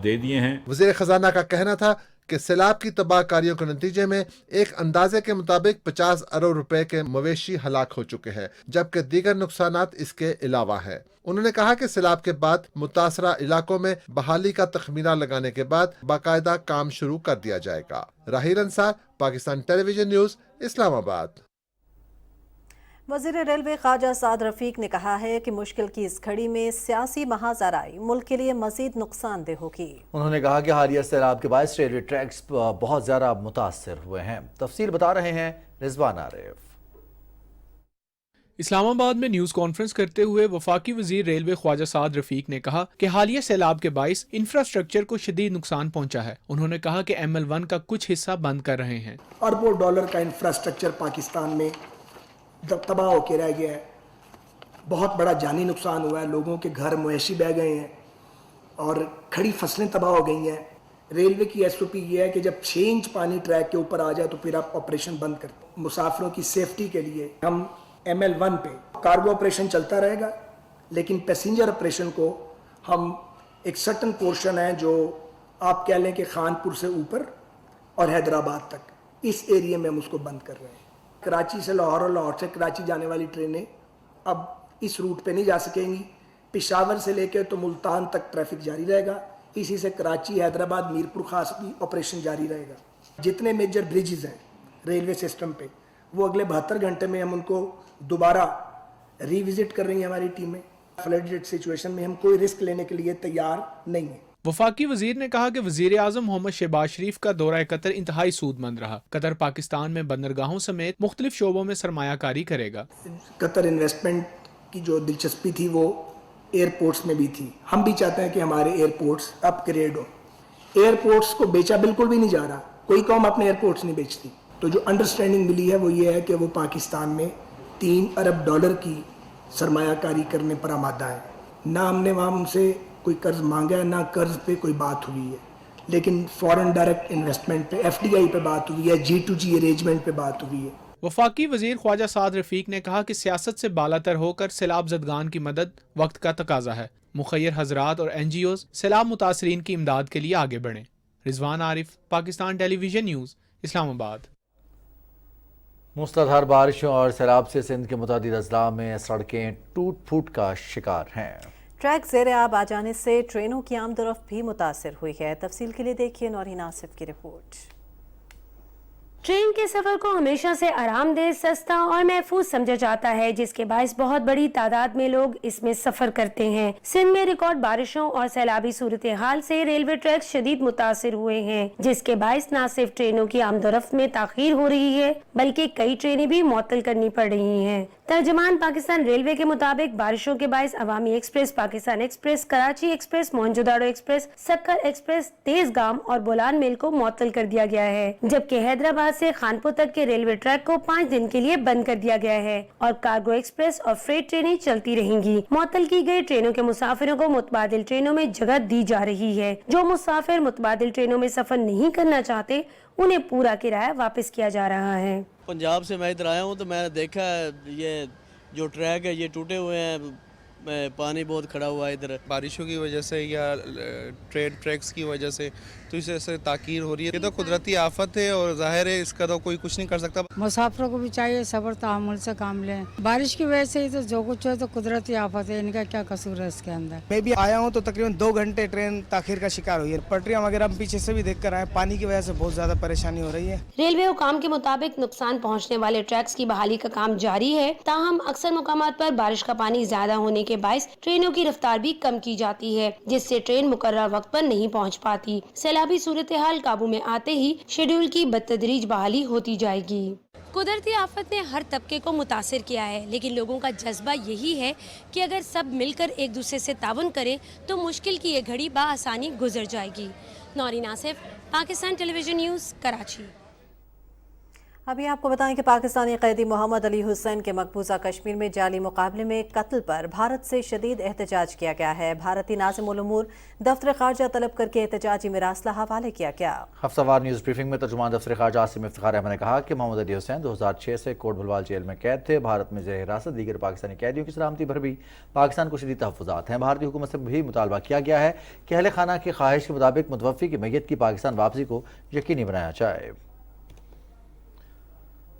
دے دیے ہیں. وزیر خزانہ کا کہنا تھا کہ سیلاب کی تباہ کاریوں کے نتیجے میں ایک اندازے کے مطابق 50 ارب روپے کے مویشی ہلاک ہو چکے ہیں، جبکہ دیگر نقصانات اس کے علاوہ ہیں. انہوں نے کہا کہ سیلاب کے بعد متاثرہ علاقوں میں بحالی کا تخمینہ لگانے کے بعد باقاعدہ کام شروع کر دیا جائے گا. راہیل انصار، پاکستان ٹیلی ویژن نیوز، اسلام آباد. وزیر ریلوے خواجہ سعد رفیق نے کہا ہے کہ مشکل کی اس گھڑی میں سیاسی مہازارائی ملک کے لیے مزید نقصان دہ ہوگی. انہوں نے کہا کہ حالیہ سیلاب کے باعث ریلوے ٹریکس بہت زیادہ متاثر ہوئے ہیں. تفصیل بتا رہے ہیں رضوان عارف. اسلام آباد میں نیوز کانفرنس کرتے ہوئے وفاقی وزیر ریلوے خواجہ سعد رفیق نے کہا کہ حالیہ سیلاب کے باعث انفراسٹرکچر کو شدید نقصان پہنچا ہے. انہوں نے کہا کہ ML1 کا کچھ حصہ بند کر رہے ہیں. اربوں ڈالر کا انفراسٹرکچر پاکستان میں تباہ ہو کے رہ گیا ہے. بہت بڑا جانی نقصان ہوا ہے، لوگوں کے گھر مویشی بہ گئے ہیں اور کھڑی فصلیں تباہ ہو گئی ہیں. ریلوے کی SOP یہ ہے کہ جب 6 انچ پانی ٹریک کے اوپر آ جائے تو پھر آپ آپریشن بند کرتے ہیں. مسافروں کی سیفٹی کے لیے ہم ML1 پہ کارگو آپریشن چلتا رہے گا، لیکن پیسنجر آپریشن کو ہم ایک سرٹن پورشن ہے جو آپ کہہ لیں کہ خانپور سے اوپر اور حیدرآباد تک اس ایریے میں ہم اس کو بند کر رہے ہیں. کراچی سے لاہور اور لاہور سے کراچی جانے والی ٹرینیں اب اس روٹ پہ نہیں جا سکیں گی. پشاور سے لے کے تو ملتان تک ٹریفک جاری رہے گا. اسی سے کراچی، حیدرآباد، میرپور خاص بھی آپریشن جاری رہے گا. جتنے میجر بریجز ہیں ریلوے سسٹم پہ وہ اگلے 72 گھنٹے میں ہم ان کو دوبارہ ری وزٹ کر رہی ہیں ہماری ٹیمیں. فلڈ سچویشن میں ہم کوئی رسک لینے کے لیے تیار نہیں ہیں. وفاقی وزیر نے کہا کہ وزیر اعظم محمد شہباز شریف کا دورہ قطر انتہائی سود مند رہا. قطر پاکستان میں بندرگاہوں سمیت مختلف شعبوں میں سرمایہ کاری کرے گا. قطر انویسٹمنٹ کی جو دلچسپی تھی وہ ایئرپورٹس میں بھی تھی. ہم بھی چاہتے ہیں کہ ہمارے ایئرپورٹس اپ گریڈ ہوں. ایئرپورٹس کو بیچا بالکل بھی نہیں جا رہا، کوئی قوم اپنے ایئرپورٹس نہیں بیچتی. تو جو انڈرسٹینڈنگ ملی ہے وہ یہ ہے کہ وہ پاکستان میں $3 ارب کی سرمایہ کاری کرنے پر آمادہ ہے. نہ ہم نے وہاں ان سے کوئی قرض مانگا ہے، نہ قرض پہ کوئی بات ہوئی ہے، لیکن فورن ڈائریکٹ انویسٹمنٹ پہ FDI پہ بات ہوئی ہے، G2G ارینجمنٹ پہ بات ہوئی ہے. وفاقی وزیر خواجہ سعد رفیق نے کہا کہ سیاست سے بالاتر ہو کر سیلاب زدگان کی مدد وقت کا تقاضا ہے. مخیر حضرات اور NGOز سیلاب متاثرین کی امداد کے لیے آگے بڑھیں. رضوان عارف، پاکستان ٹیلی ویژن نیوز، اسلام آباد. मूसलाधार बारिशों और सैलाब से सिंध के मुतादिद अजला में सड़कें टूट फूट का शिकार हैं। ट्रैक ज़ेर आब आ जाने से ट्रेनों की आमदोरफ्त भी मुतासर हुई है। तफसील के लिए देखिए नौरीन आसिफ की रिपोर्ट। ट्रेन के सफर को हमेशा से आरामदेह, सस्ता और महफूज समझा जाता है, जिसके बायस बहुत बड़ी तादाद में लोग इसमें सफर करते हैं। सिंध में रिकॉर्ड बारिशों और सैलाबी सूरत हाल से रेलवे ट्रैक शदीद मुतासिर हुए हैं, जिसके बायस न सिर्फ ट्रेनों की आमदोरफ्त में ताखीर हो रही है बल्कि कई ट्रेनें भी मुअत्तल करनी पड़ रही हैं। तर्जमान पाकिस्तान रेलवे के मुताबिक बारिशों के बायस अवामी express, Pakistan express, Karachi express, Mohenjo-daro express, Sukkur express, Tezgam और बोलान मेल को मुअत्तल कर दिया गया है, जबकि हैदराबाद से खानपुर तक के रेलवे ट्रैक को 5 दिन के लिए बंद कर दिया गया है और कार्गो एक्सप्रेस और फ्रेट ट्रेनें चलती रहेंगी। मुअत्तल की गई ट्रेनों के मुसाफिरों को मुतबादिल ट्रेनों में जगह दी जा रही है। जो मुसाफिर मुतबादिल ट्रेनों में सफर नहीं करना चाहते उन्हें पूरा किराया वापस किया जा रहा है। पंजाब से मैं इधर आया हूँ तो मैंने देखा ये जो ट्रैक है ये टूटे हुए हैं, पानी बहुत खड़ा हुआ है इधर बारिशों की वजह से या ट्रेन ट्रैक्स की वजह से, तो इससे ताकीर हो रही है। ये तो कुदरती आफत है और जाहिर है इसका तो कोई कुछ नहीं कर सकता। मुसाफिरों को भी चाहिए सब्र तहम्मुल से काम लें। बारिश की वजह से ही तो जो कुछ है तो कुदरती आफत है, इनका क्या कसूर है इसके अंदर। मैं भी आया हूँ तो तकरीबन 2 घंटे ट्रेन ताखीर का शिकार हुई है। पटरियाँ वगैरह हम पीछे से भी देख कर आए, पानी की वजह से बहुत ज्यादा परेशानी हो रही है। रेलवे हुकाम के मुताबिक नुकसान पहुँचने वाले ट्रैक्स की बहाली का काम जारी है, ताहम अक्सर मुकामात पर बारिश का पानी ज्यादा होने के बायस ट्रेनों की रफ्तार भी कम की जाती है, जिससे ट्रेन मुकर्रर वक्त पर नहीं पहुंच पाती। सैलाबी सूरत हाल काबू में आते ही शेड्यूल की बतदरीज बहाली होती जाएगी। कुदरती आफत ने हर तबके को मुतासिर किया है, लेकिन लोगों का जज्बा यही है कि अगर सब मिलकर एक दूसरे से तावन करें तो मुश्किल की ये घड़ी बआसानी गुजर जाएगी। Naureen Asif, Pakistan television news, Karachi. अभी आपको बताएं कि पाकिस्तानी कैदी मोहम्मद अली हुसैन के मकबूजा कश्मीर में जाली मुकाबले में कत्ल पर भारत से शदीद एहतजाज किया गया है। भारतीय नाज़िम उल उमूर दफ्तर खारजा तलब करके एहतजाजी मिरासला हवाले किया गया। हफ्तावार न्यूज़ ब्रीफिंग में तर्जुमान दफ्तर खारजा आसिम इफ्तिखार अहमद ने कहा कि मोहम्मद अली हुसैन 2006 से कोट भलवाल जेल में कैद थे। भारत में ज़ेर हिरासत दीगर पाकिस्तानी कैदियों की सलामती पर भी पाकिस्तान को शदीद तहफ़्फ़ुज़ात हैं। भारतीय हुकूमत से भी मुतालबा किया गया है कि अहले खाना की ख्वाहिश के मुताबिक मुतवफ़ी की मैयत की पाकिस्तान वापसी को यकीनी बनाया जाए।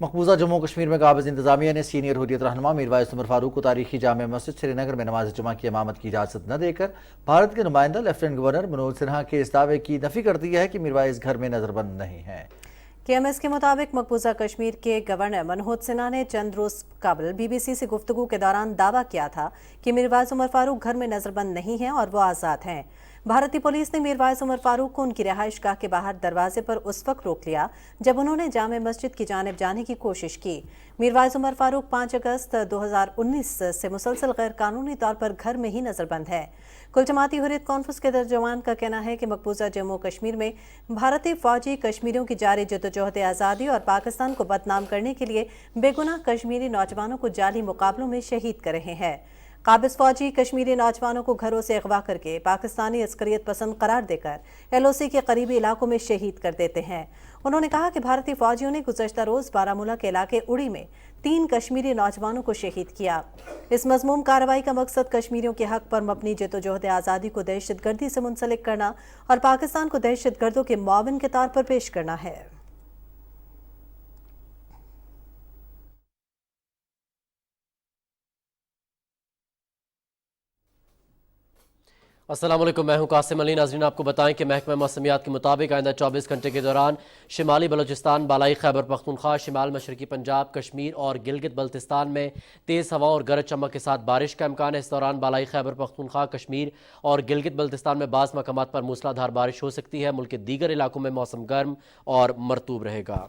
मकबूजा जम्मू कश्मीर में काबिज़ इंतज़ामिया ने सीनियर हुर्रियत रहनुमा मीरवाइस उमर फारूक को तारीखी जामे मस्जिद श्रीनगर में नमाज जुमा की इमामत की इजाज़त न देकर भारत के नुमाइंदा लेफ्टिनेंट गवर्नर मनोज सिन्हा के इस दावे की नफ़ी कर दी है कि मीरवाइस घर में नज़रबंद नहीं है। KMS के मुताबिक मकबूजा कश्मीर के गवर्नर मनोज सिन्हा ने चंद रोज कबल BBC से गुफ्तगू के दौरान दावा किया था कि मीरवाइस उमर फारूक घर में नज़रबंद नहीं हैं और वो आज़ाद हैं। भारतीय पुलिस ने मीरवाइस उमर फारूक को उनकी रिहाइश गाह के बाहर दरवाजे पर उस वक्त रोक लिया जब उन्होंने जामे मस्जिद की जानिब जाने की कोशिश की। मीरवाइस उमर फारूक 5 अगस्त 2019 से मुसलसल गैर कानूनी तौर पर घर में ही नज़रबंद है। कुल जमाती हुर्रियत कॉन्फ्रेंस के तर्जुमान का कहना है कि मकबूजा जम्मू कश्मीर में भारतीय फौजी कश्मीरियों की जारी जद्दोजहद आज़ादी और पाकिस्तान को बदनाम करने के लिए बेगुनाह कश्मीरी नौजवानों को जाली मुकाबलों में शहीद कर रहे हैं। काबिज फौजी कश्मीरी नौजवानों को घरों से अगवा करके पाकिस्तानी अस्करियत पसंद करार देकर LOC के करीबी इलाकों में शहीद कर देते हैं। उन्होंने कहा कि भारतीय फौजियों ने गुज़श्ता रोज़ बारामूला के इलाके उड़ी में 3 कश्मीरी नौजवानों को शहीद किया। इस मज़मूम कार्रवाई का मकसद कश्मीरियों के हक पर मबनी जद्दोजहद आज़ादी को दहशतगर्दी से मुंसलिक करना और पाकिस्तान को दहशतगर्दों के मुआविन के तौर पर पेश करना है। अस्सलाम वालेकुम, मैं हूं कासिम अली। नाज़रीन, आपको बताएं कि महकमा मौसमियात के मुताबिक आइंदा 24 घंटे के दौरान शिमाली बलोचिस्तान, बालाई खैबर पख्तूनख्वा, शिमाल मशरकी पंजाब, कश्मीर और गिलगित बल्तिस्तान में तेज़ हवा और गरज चमक के साथ बारिश का इम्कान है। इस दौरान बालाई खैबर पख्तूनख्वा, कश्मीर और गिलगित बल्तिस्तान में बाज़ मकामात पर मूसलाधार बारिश हो सकती है। मुल्क के दीगर इलाकों में मौसम गर्म और मरतूब रहेगा।